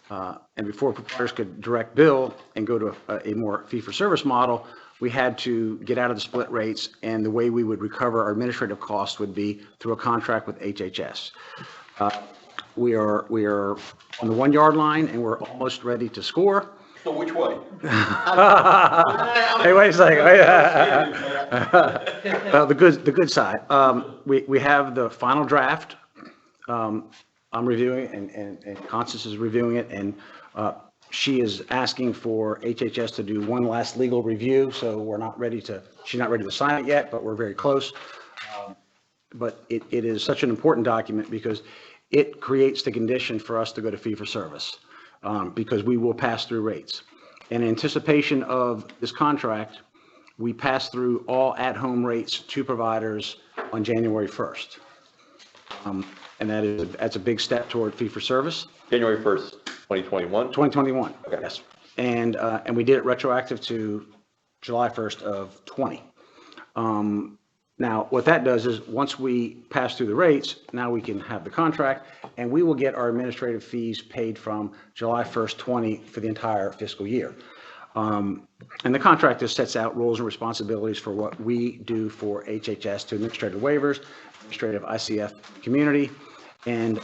And before providers could direct bill and go to a more fee-for-service model, we had to get out of the split rates, and the way we would recover our administrative costs would be through a contract with HHS. We are on the 1-yard line, and we're almost ready to score. So which way? Hey, wait a second. The good side. We have the final draft. I'm reviewing and Constance is reviewing it, and she is asking for HHS to do one last legal review, so she's not ready to sign it yet, but we're very close. But it is such an important document because it creates the condition for us to go to fee-for-service, because we will pass through rates. In anticipation of this contract, we pass through all at-home rates to providers on January 1st. And that's a big step toward fee-for-service. January 1st, 2021? 2021, Okay. yes. And we did it retroactive to July 1st of 20. Now, what that does is, once we pass through the rates, now we can have the contract, and we will get our administrative fees paid from July 1st, 20 for the entire fiscal year. And the contract just sets out roles and responsibilities for what we do for HHS to administrative waivers, administrative ICF community, and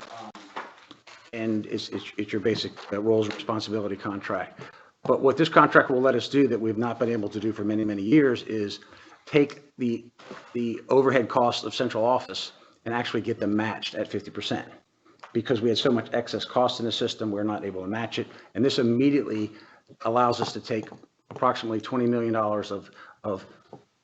it's your basic roles and responsibility contract. But what this contract will let us do that we've not been able to do for many, many years is take the overhead costs of central office and actually get them matched at 50%. Because we had so much excess cost in the system, we're not able to match it. And this immediately allows us to take approximately $20 million of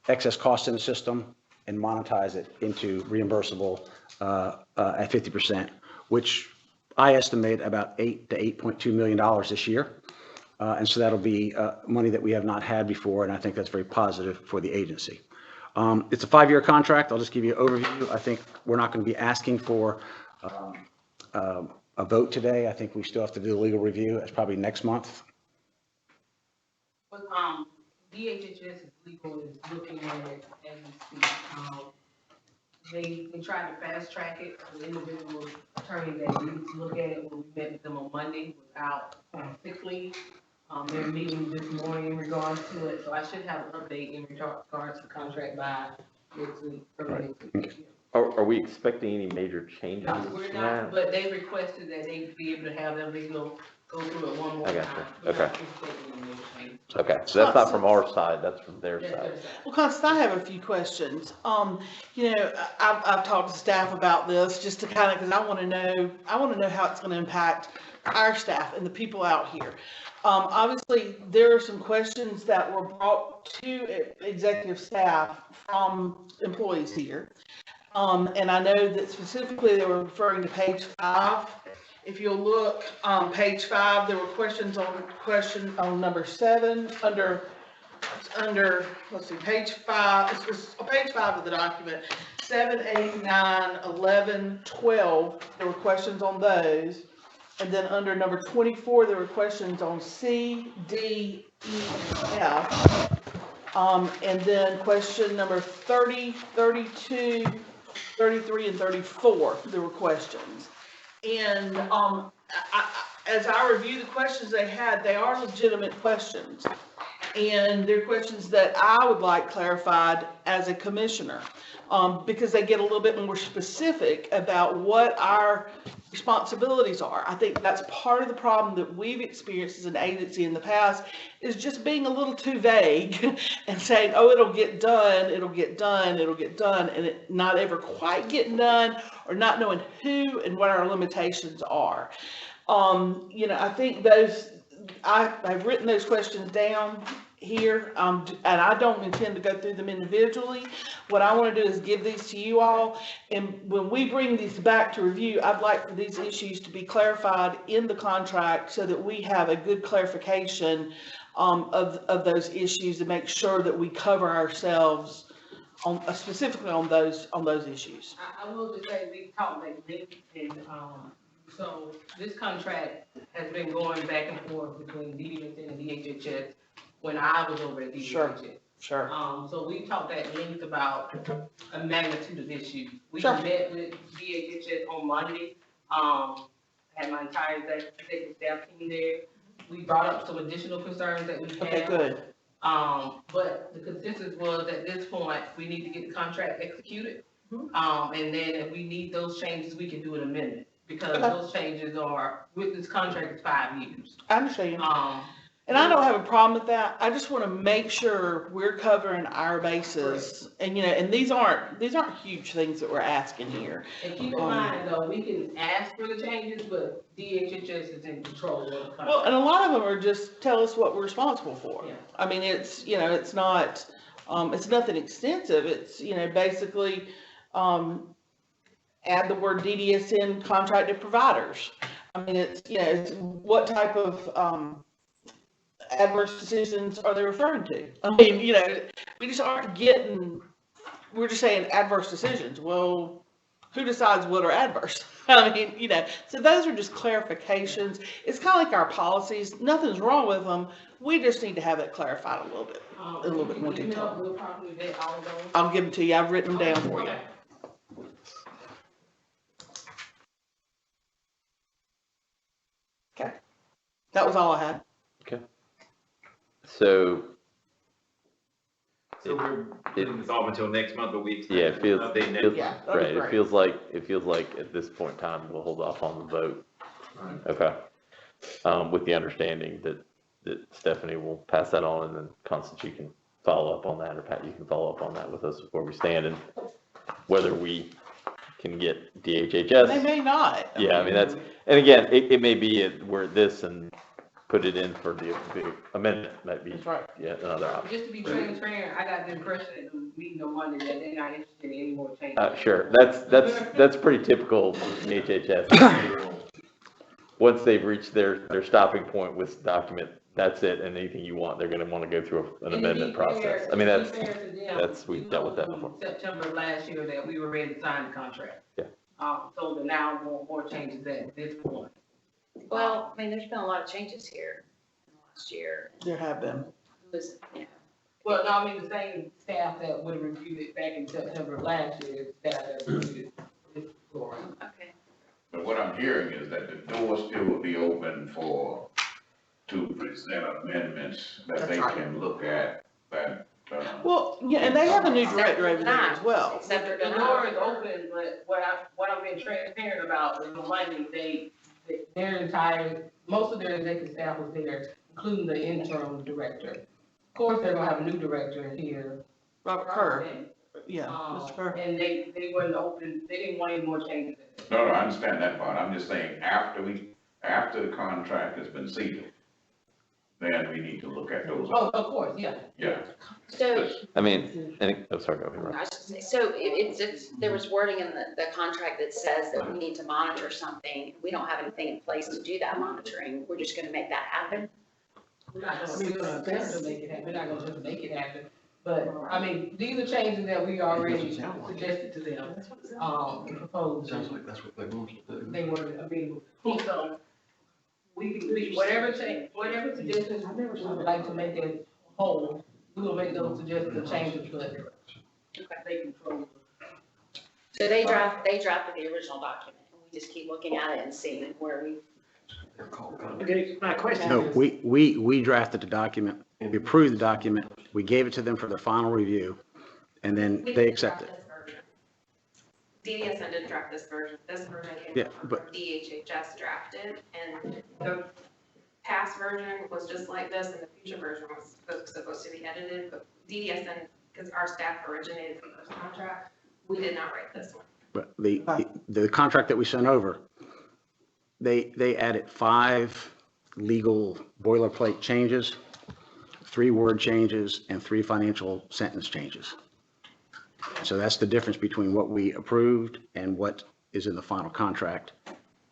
excess cost in the system and monetize it into reimbursable at 50%, which I estimate about $8 to $8.2 million this year. And so that'll be money that we have not had before, and I think that's very positive for the agency. It's a 5-year contract. I'll just give you an overview. I think we're not going to be asking for a vote today. I think we still have to do a legal review. That's probably next month. But, DHHS is legal is looking at it as we speak. They tried to fast track it. The individual attorney that needs to look at it will be met with them on Monday without sick leave. They're meeting this morning in regards to it, so I should have an update in regards to the contract by next week. Are we expecting any major changes? No, we're not, but they requested that they be able to have their legal go through it one more I time. got you. We're not Okay. expecting any major changes. Okay, so that's not from our side, that's from their That's side. their side. Well, Constance, I have a few questions. I've talked to staff about this just to kind of, because I want to know how it's going to impact our staff and the people out here. Obviously, there are some questions that were brought to executive staff from employees here. And I know that specifically they were referring to page 5. If you'll look, page 5, there were questions on number 7 under, let's see, page 5, this was page 5 of the document, 7, 8, 9, 11, 12, there were questions on those. And then under number 24, there were questions on C, D, E, and F. And then question number 30, 32, 33, and 34, there were questions. And as I review the questions they had, they are legitimate questions. And they're questions that I would like clarified as a commissioner, because they get a little bit more specific about what our responsibilities are. I think that's part of the problem that we've experienced as an agency in the past, is just being a little too vague and saying, oh, it'll get done, it'll get done, it'll get done, and it not ever quite getting done, or not knowing who and what our limitations are. I think I've written those questions down here, and I don't intend to go through them individually. What I want to do is give these to you all, and when we bring these back to review, I'd like for these issues to be clarified in the contract so that we have a good clarification of those issues, and make sure that we cover ourselves on specifically on those issues. I will just say, we talked like Nick, and, so this contract has been going back and forth between DDSN and DHHS when I was over at DHHS. Sure. So we talked at length about a magnitude of issues. We Sure. met with DHHS on Monday, had my entire executive staff team there. We brought up some additional concerns that we had. Okay, good. But the consensus was, at this point, we need to get the contract executed. And then if we need those changes, we can do an amendment, because Okay. those changes are, with this contract, it's 5 years. I understand. And I don't have a problem with that. I just want to make sure we're covering our bases. And, and these aren't huge things that we're asking here. And keep in mind, though, we can ask for the changes, but DHHS is in control of the contract. Well, and a lot of them are just tell us what we're responsible for. Yeah. I mean, it's, it's not, it's nothing extensive. It's, basically, add the word DDSN contracted providers. I mean, it's, what type of, adverse decisions are they referring to? I mean, we just aren't we're just saying adverse decisions. Well, who decides what are adverse? I mean, so those are just clarifications. It's kind of like our policies. Nothing's wrong with them. We just need to have it clarified a little bit more detail. We'll probably vet all of those. I'll give them to you. I've written them down for you. Okay. That was all I had. So, So we're putting this off until next month, but we yeah, expect an update next month. Yeah, that'd be right, great. it feels like at this point in time, we'll hold off on the vote. Okay. With the understanding that Stephanie will pass that on, and then Constance, you can follow up on that, or Pat, you can follow up on that with us where we stand, and whether we can get DHHS. They may not. Yeah, I mean, and again, it may be where this and put it in for the amendment might be, That's right. yeah, another option. Just to be transparent, I got the impression at the meeting on Monday that they're not interested in any more changes. Sure, that's pretty typical DHHS. Once they've reached their stopping point with the document, that's it, and anything you want, they're gonna wanna go through an amendment process. I mean, we've dealt with that before. September of last year that we were ready to sign the contract. Yeah. So that now more changes at this point. Well, I mean, there's been a lot of changes here in the last year. There have been. It was, Well, no, I mean, the same staff that would have reviewed it back in September of last year, staff that reviewed it before. okay. But what I'm hearing is that the door still will be open to present amendments that they can look at, that, Well, yeah, and they have a new director over there as well. Except they're The gonna. door is open, but what I'm being transparent about is on Monday, most of their executive staff was there, including the interim director. Of course, they're gonna have a new director here. Robert Kerr, yeah, Mr. Kerr. And they weren't open, they didn't want any more changes. no, I understand that part. I'm just saying, after the contract has been sealed, then we need to look at those. Oh, of course, yeah. Yeah. So, I mean, sorry, go ahead, Rob. I should say, so there was wording in the contract that says that we need to monitor something. We don't have anything in place to do that monitoring. We're just gonna make that happen. We're not gonna attempt to make it happen, we're not gonna just make it happen. But, I mean, these are changes that we already suggested to them, proposed. Sounds like that's what they want to do. They were, I mean, so, whatever suggestions we would like to make as whole, we will make those suggestions and changes, but they control. So they drafted the original document, and we just keep looking at it and seeing where we. Okay, my question No, is. we drafted the document, we approved the document, we gave it to them for their final review, and then they accepted it. DDSN didn't draft this version. This version came Yeah, from but- DHHS drafted, and the past version was just like this, and the future version was supposed to be edited, but DDSN, because our staff originated from this contract, we did not write this one. But the contract that we sent over, they added 5 legal boilerplate changes, 3 word changes, and 3 financial sentence changes. So that's the difference between what we approved and what is in the final contract.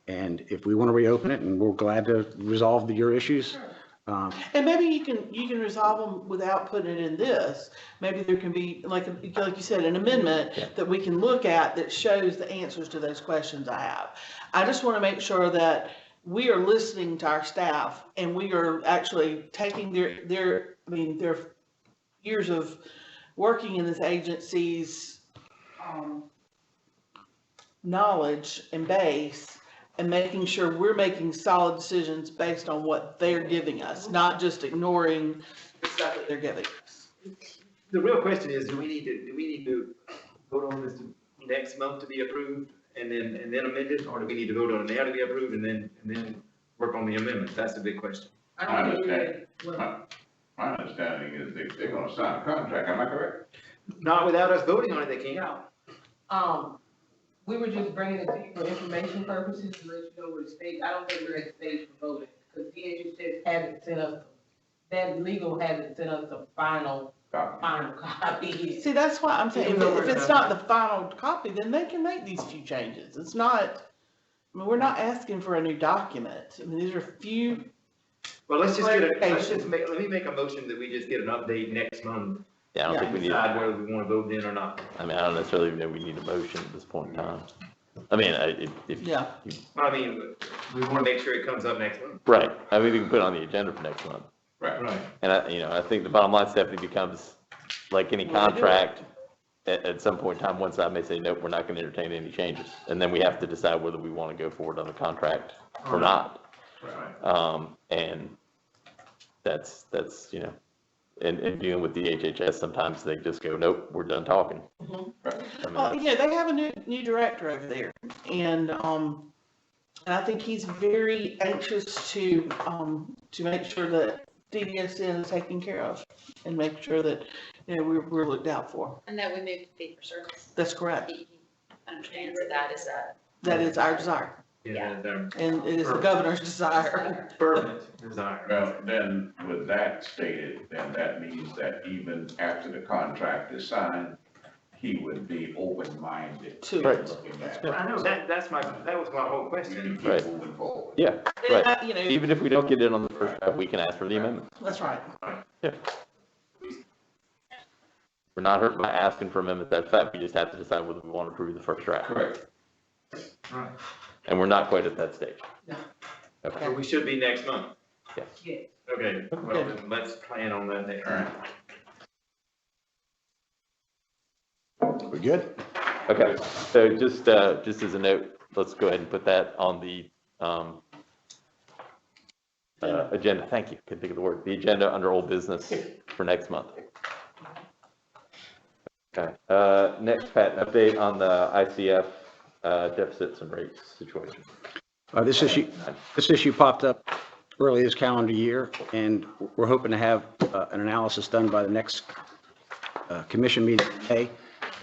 And if we want to reopen it, and we're glad to resolve your issues. And maybe you can resolve them without putting it in this. Maybe there can be, like you said, an amendment that we can look at that shows the answers to those questions I have. I just want to make sure that we are listening to our staff and we are actually taking their years of working in this agency's knowledge and base, and making sure we're making solid decisions based on what they're giving us, not just ignoring the stuff that they're giving us. The real question is, do we need to vote on this next month to be approved and then amend it? Or do we need to vote on it now to be approved and then work on the amendments? That's the big question. My understanding is they're gonna sign a contract, am I correct? Not without us voting on it, they can't. We were just bringing it to you for information purposes to let you know where the state, I don't think we're at the stage for voting, because DHS hasn't sent us, that legal hasn't sent us the final copy. See, that's why I'm saying, if it's not the final copy, then they can make these few changes. It's not, we're not asking for a new document. These are few. Well, let me make a motion that we just get an update next month. Yeah, I don't think we need, Decide whether we want to vote then or not. I mean, I don't necessarily even know we need a motion at this point in time. I mean, Yeah. I mean, we want to make sure it comes up next month. right, I mean, we can put it on the agenda for next month. Right. And I think the bottom line, Stephanie, becomes like any contract, at some point in time, one side may say, nope, we're not gonna entertain any changes. And then we have to decide whether we wanna go forward on the contract or not. Right. And that's, in dealing with the HHS, sometimes they just go, nope, we're done talking. I mean, Yeah, they have a new director over there, and I think he's very anxious to make sure that DDSN is taken care of and make sure that, we're looked out for. And that we move to fee for service. That's correct. He understands that is That is our desire, Yeah. and it is the governor's desire. Fervent desire. Well, then, with that stated, then that means that even after the contract is signed, he would be open-minded To to it. looking at. I know, that was my whole We question. keep moving forward. Yeah, right. You know, Even if we don't get it on the first draft, we can ask for the amendment. that's right. Yeah. We're not hurt by asking for amendment, that's fact, we just have to decide whether we want to approve the first draft. Correct. Right. And we're not quite at that stage. So we should be next month. Yes. Okay, well, then let's plan on that next month. We good? Okay, so just as a note, let's go ahead and put that on the, agenda, thank you, couldn't think of the word, the agenda under old business for next month. Okay, next, Pat, update on the ICF, deficits and rates situation. This issue popped up early this calendar year, and we're hoping to have an analysis done by the next commission meeting in May.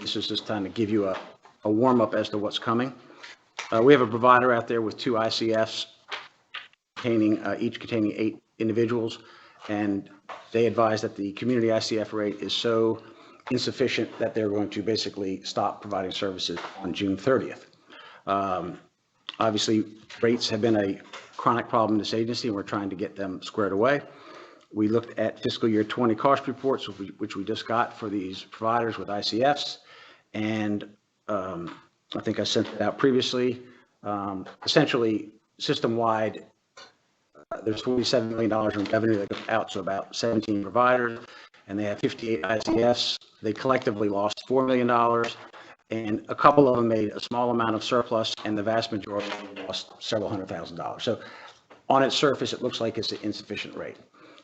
This is just time to give you a warm-up as to what's coming. We have a provider out there with 2 ICFs each containing 8 individuals, and they advise that the community ICF rate is so insufficient that they're going to basically stop providing services on June 30th. Obviously, rates have been a chronic problem in this agency, and we're trying to get them squared away. We looked at fiscal year 20 cost reports, which we just got for these providers with ICFs, and I think I sent it out previously. Essentially, system-wide there's $47 million in revenue that goes out to about 17 providers, and they have 58 ICFs. They collectively lost $4 million, and a couple of them made a small amount of surplus, and the vast majority lost several $100,000. So on its surface, it looks like it's an insufficient rate.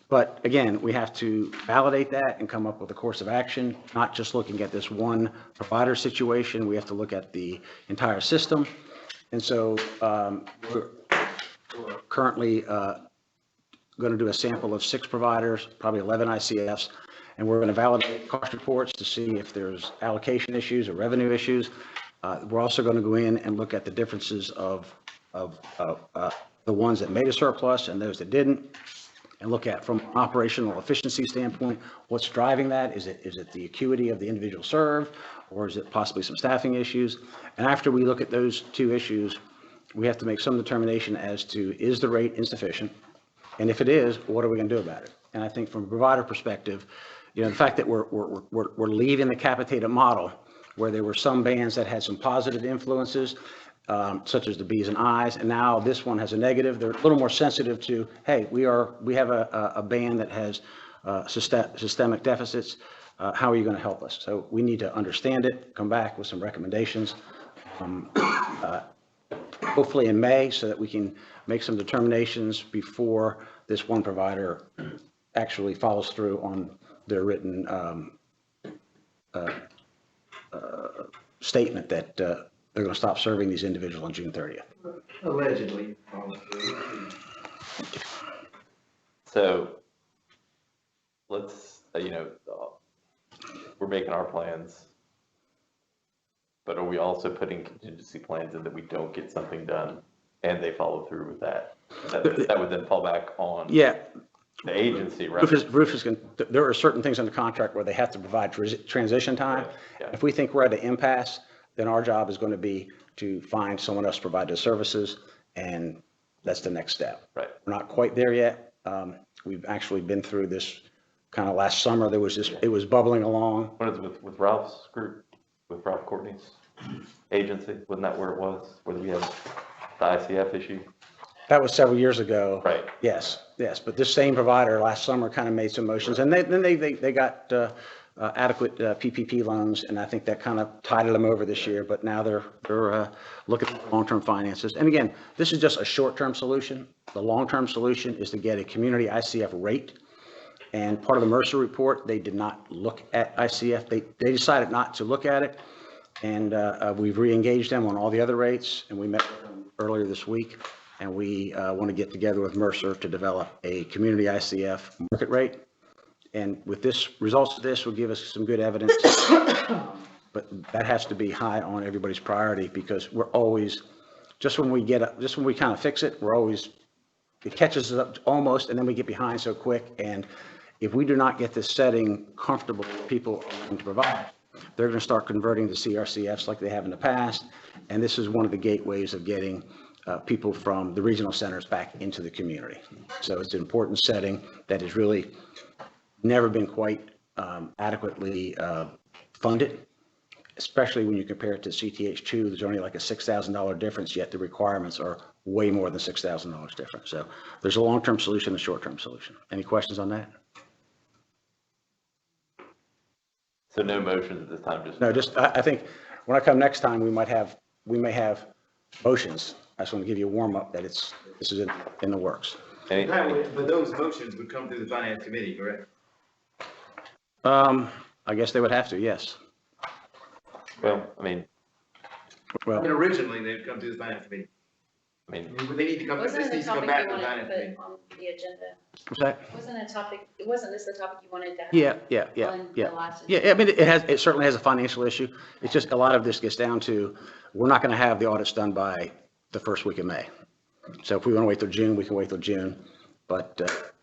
But again, we have to validate that and come up with a course of action, not just looking at this one provider situation. We have to look at the entire system. And so we're currently going to do a sample of 6 providers, probably 11 ICFs, and we're going to validate cost reports to see if there's allocation issues or revenue issues. We're also going to go in and look at the differences of the ones that made a surplus and those that didn't, and look at from an operational efficiency standpoint, what's driving that? Is it the acuity of the individual served, or is it possibly some staffing issues? And after we look at those 2 issues, we have to make some determination as to, is the rate insufficient? And if it is, what are we going to do about it? And I think from a provider perspective, you know, the fact that we're leaving the capitated model, where there were some bands that had some positive influences, such as the B's and I's, and now this one has a negative. They're a little more sensitive to, hey, we have a band that has systemic deficits. How are you going to help us? So we need to understand it, come back with some recommendations, hopefully in May, so that we can make some determinations before this one provider actually follows through on their written statement that they're going to stop serving these individuals on June 30th. Allegedly. So let's, we're making our plans, but are we also putting contingency plans in that we don't get something done and they follow through with that? That would then fall back on the agency, right? There are certain things in the contract where they have to provide transition time. Yeah. If we think we're at an impasse, then our job is going to be to find someone else to provide the services, and that's the next step. Right. We're not quite there yet. We've actually been through this kind of last summer. There was this, it was bubbling along. What is it with Ralph's group, with Ralph Courtney's agency? Wasn't that where it was, where we had the ICF issue? That was several years ago. Right. Yes. But this same provider last summer kind of made some motions, and then they got adequate PPP loans, and I think that kind of tided them over this year. But now they're looking at long-term finances. And again, this is just a short-term solution. The long-term solution is to get a community ICF rate. And part of the Mercer report, they did not look at ICF. They decided not to look at it, and we've re-engaged them on all the other rates, and we met with them earlier this week. And we want to get together with Mercer to develop a community ICF market rate. And with this, results of this will give us some good evidence, but that has to be high on everybody's priority, because we're always, just when we kind of fix it, it catches us up almost, and then we get behind so quick. And if we do not get this setting comfortable with people to provide, they're going to start converting to CRCFs like they have in the past. And this is one of the gateways of getting people from the regional centers back into the community. So it's an important setting that has really never been quite adequately funded, especially when you compare it to CTH2. There's only like a $6,000 difference, yet the requirements are way more than $6,000 different. So there's a long-term solution, a short-term solution. Any questions on that? So no motions at this time, I think when I come next time, we may have motions. I just want to give you a warm-up that this is in the works. But those motions would come through the finance committee, correct? I guess they would have to, yes. Well, I mean, originally they'd come through the finance committee. They need to come, this needs to come back to the finance committee. On the agenda? What's that? Wasn't this the topic you wanted to have? Yeah. On the last Yeah, I mean, it certainly has a financial issue. It's just a lot of this gets down to, we're not going to have the audits done by the first week of May. So if we want to wait till June, we can wait till June. But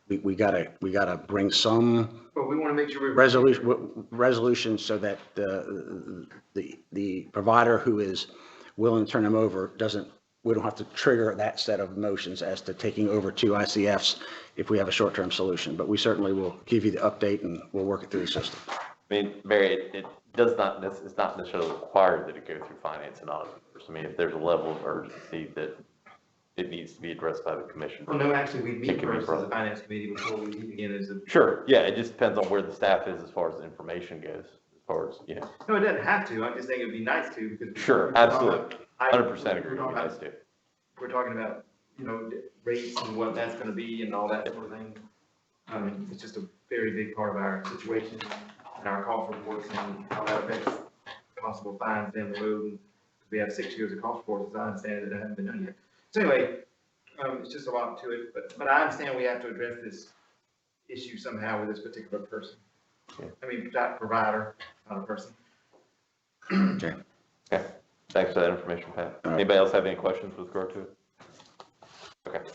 we gotta bring some But we want to make sure resolution so that the provider who is willing to turn them over we don't have to trigger that set of motions as to taking over 2 ICFs if we have a short-term solution. But we certainly will give you the update, and we'll work it through the system. I mean, Mary, it's not necessarily required that it go through finance and audit. I mean, if there's a level of urgency that it needs to be addressed by the commission. Well, no, actually, we It meet can be first as a brought- finance committee before we meet again as a. Sure, yeah, it just depends on where the staff is as far as the information goes, as far as, you know. No, it doesn't have to. I'm just saying it'd be nice to because. Sure, absolutely. I- 100% agree, we're talking about- nice to. We're talking about, rates and what that's gonna be and all that sort of thing. It's just a very big part of our situation and our cost reports and how that affects possible fines down the road. And we have 6 years of cost reports, as I understand it, that haven't been done yet. So anyway, it's just a lot to it, but I understand we have to address this issue somehow with this particular person. Yeah. I mean, that provider, not a person. Okay, thanks for that information, Pat. Anybody else have any questions with regard to it? Okay,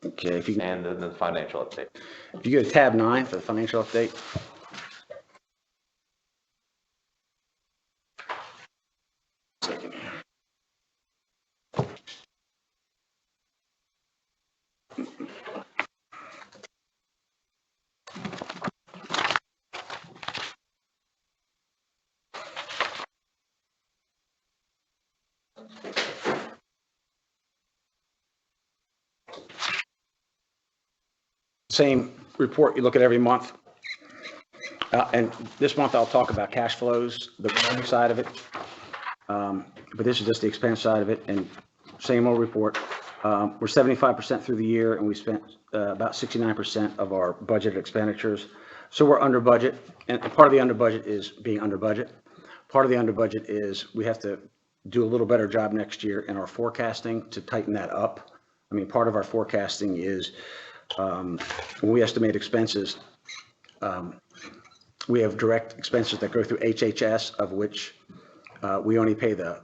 Okay, if you and then the financial update. go to tab 9 for the financial update. Same report you look at every month. And this month I'll talk about cash flows, the revenue side of it. But this is just the expense side of it, and same old report. We're 75% through the year, and we spent about 69% of our budget expenditures. So we're under budget, and part of the under budget is being under budget. Part of the under budget is we have to do a little better job next year in our forecasting to tighten that up. I mean, part of our forecasting is when we estimate expenses, we have direct expenses that go through HHS, of which we only pay the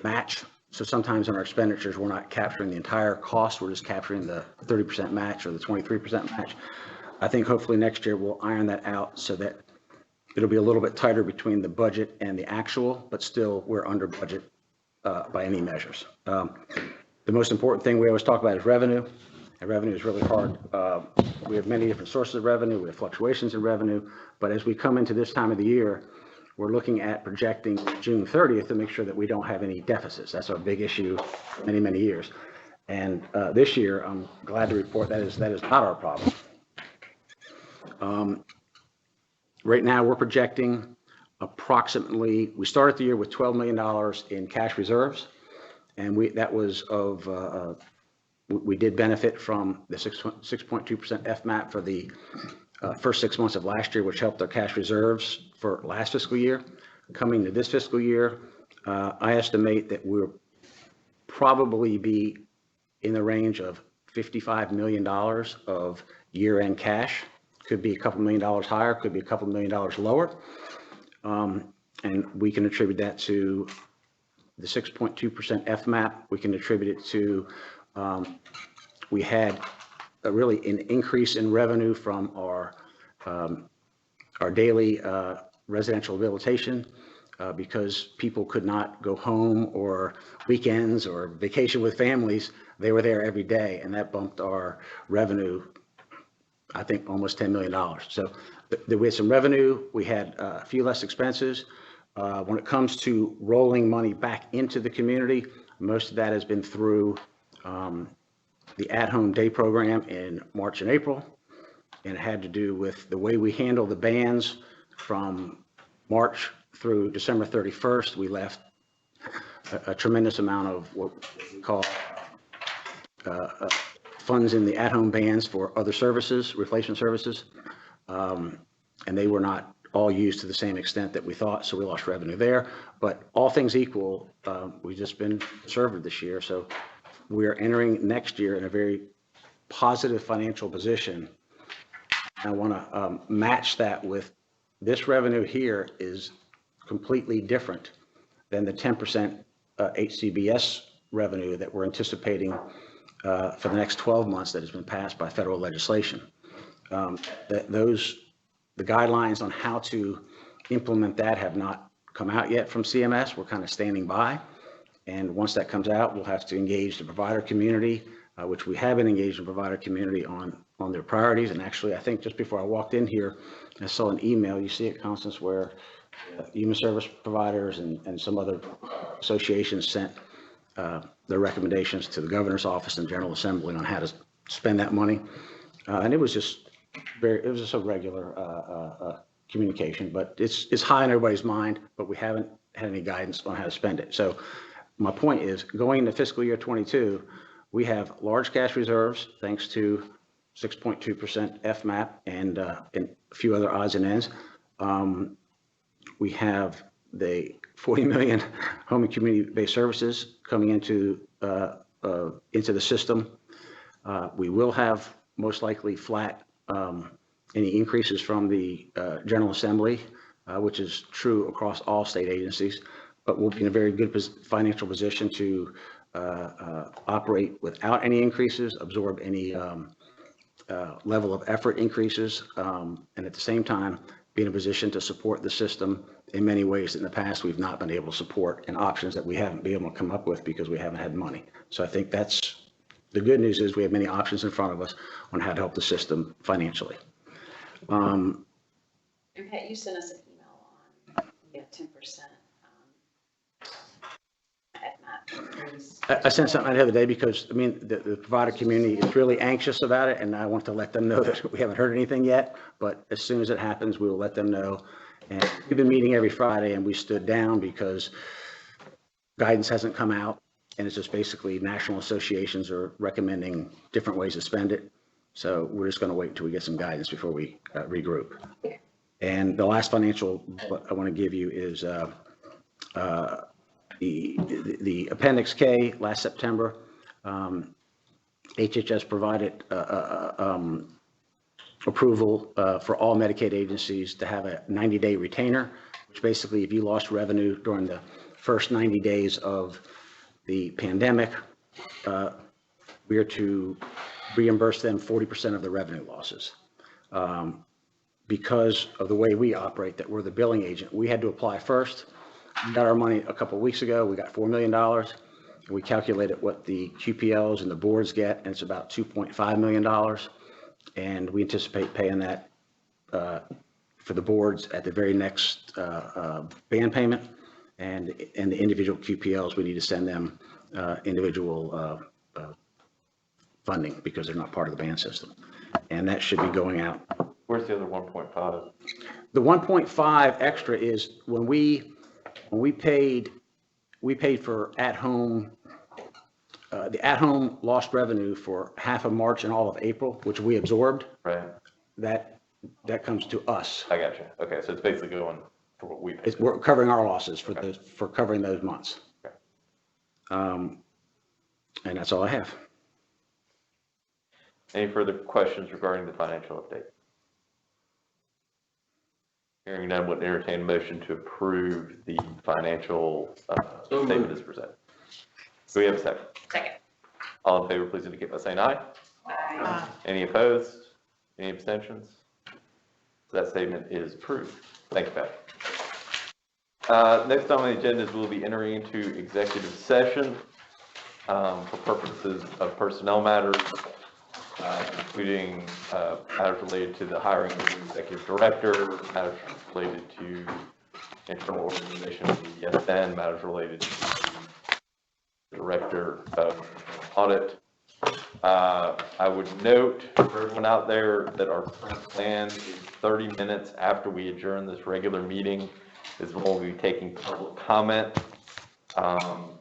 match. So sometimes in our expenditures, we're not capturing the entire cost, we're just capturing the 30% match or the 23% match. I think hopefully next year we'll iron that out so that it'll be a little bit tighter between the budget and the actual, but still we're under budget by any measures. The most important thing we always talk about is revenue, and revenue is really hard. We have many different sources of revenue, we have fluctuations in revenue, but as we come into this time of the year, we're looking at projecting June 30th to make sure that we don't have any deficits. That's our big issue many, many years. And this year, I'm glad to report that is not our problem. Right now, we're projecting approximately, we started the year with $12 million in cash reserves, and we did benefit from the 6.2% FMAP for the first 6 months of last year, which helped our cash reserves for last fiscal year. Coming to this fiscal year, I estimate that we'll probably be in the range of $55 million of year-end cash. Could be a couple $1 million higher, could be a couple $1 million lower. And we can attribute that to the 6.2% FMAP. We can attribute it to, we had really an increase in revenue from our daily residential rehabilitation because people could not go home or weekends or vacation with families. They were there every day, and that bumped our revenue, I think, almost $10 million. So we had some revenue, we had a few less expenses. When it comes to rolling money back into the community, most of that has been through the at-home day program in March and April. And it had to do with the way we handle the bans from March through December 31st. We left a tremendous amount of what we call funds in the at-home bans for other services, replacement services. And they were not all used to the same extent that we thought, so we lost revenue there. But all things equal, we've just been conservative this year. So we're entering next year in a very positive financial position. I want to match that with this revenue here is completely different than the 10% HCBS revenue that we're anticipating for the next 12 months that has been passed by federal legislation. The guidelines on how to implement that have not come out yet from CMS. We're kind of standing by. And once that comes out, we'll have to engage the provider community, which we have been engaged in provider community on their priorities. And actually, I think just before I walked in here, I saw an email, you see it, Constance, where human service providers and some other associations sent their recommendations to the governor's office and General Assembly on how to spend that money. And it was just a regular communication, but it's high in everybody's mind, but we haven't had any guidance on how to spend it. So my point is, going into fiscal year 22, we have large cash reserves, thanks to 6.2% FMAP and a few other odds and ends. We have the 40 million home and community-based services coming into the system. We will have most likely flat any increases from the General Assembly, which is true across all state agencies, but we'll be in a very good financial position to operate without any increases, absorb any level of effort increases, and at the same time, be in a position to support the system in many ways that in the past we've not been able to support, and options that we haven't been able to come up with because we haven't had money. So I think that's, the good news is we have many options in front of us on how to help the system financially. And Pat, you sent us an email on, 10%. I sent something out the other day because, I mean, the provider community is really anxious about it, and I want to let them know that we haven't heard anything yet, but as soon as it happens, we will let them know. And we've been meeting every Friday, and we stood down because guidance hasn't come out, and it's just basically national associations are recommending different ways to spend it. So we're just going to wait until we get some guidance before we regroup. And the last financial I want to give you is the Appendix K last September. HHS provided approval for all Medicaid agencies to have a 90-day retainer, which basically, if you lost revenue during the first 90 days of the pandemic, we are to reimburse them 40% of the revenue losses. Because of the way we operate, that we're the billing agent, we had to apply first. We got our money a couple of weeks ago. We got $4 million. We calculated what the QPLs and the boards get, and it's about $2.5 million. And we anticipate paying that for the boards at the very next band payment. And the individual QPLs, we need to send them individual funding because they're not part of the band system. And that should be going out. Where's the other 1.5? The 1.5 extra is when we paid for at-home, the at-home lost revenue for half of March and all of April, which we absorbed. Right. That comes to us. I got you. Okay, so it's basically going for what we paid. We're covering our losses for for covering those months. Okay. And that's all I have. Any further questions regarding the financial update? Hearing none, would entertain a motion to approve the financial statement as presented. Do we have a second? Second. All in favor, please indicate by saying aye. Aye. Any opposed? Any abstentions? So that statement is approved. Thank you, Pat. Next on the agenda is we'll be entering into executive session for purposes of personnel matters, including matters related to the hiring of the executive director, matters related to internal organization of the DDSN, matters related to the director of audit. I would note for everyone out there that our current plan is 30 minutes after we adjourn this regular meeting is when we'll be taking public comment.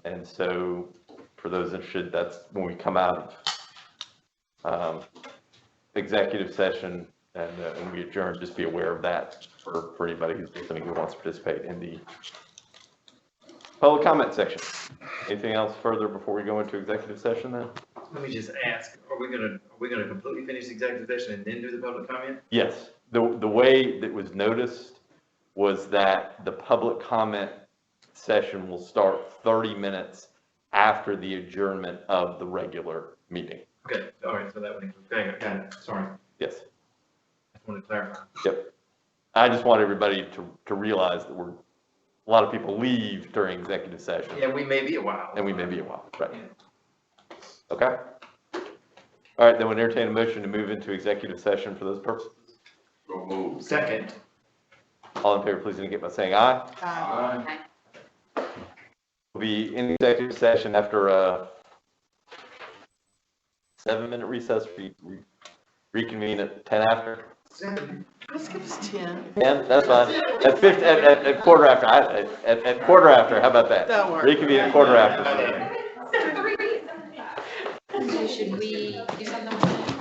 And so for those interested, that's when we come out of executive session and we adjourn. Just be aware of that for anybody who's listening who wants to participate in the public comment section. Anything else further before we go into executive session then? Let me just ask, are we gonna completely finish the executive session and then do the public comment? Yes. The way that was noticed was that the public comment session will start 30 minutes after the adjournment of the regular meeting. Okay, all right, so that would, okay, got it, sorry. Yes. I just wanted to clarify. Yep. I just want everybody to realize that a lot of people leave during executive session. Yeah, we may be a while. And we may be a while, right? Okay. All right, then we'll entertain a motion to move into executive session for those purposes. So move. Second. All in favor, please indicate by saying aye. Aye. Aye. be in executive session after a 7-minute recess, reconvene at 10 after. Let's give us 10. 10, that's fine. At quarter after, at quarter after, how about that? That works. Reconvene at quarter after. So should we do something with that?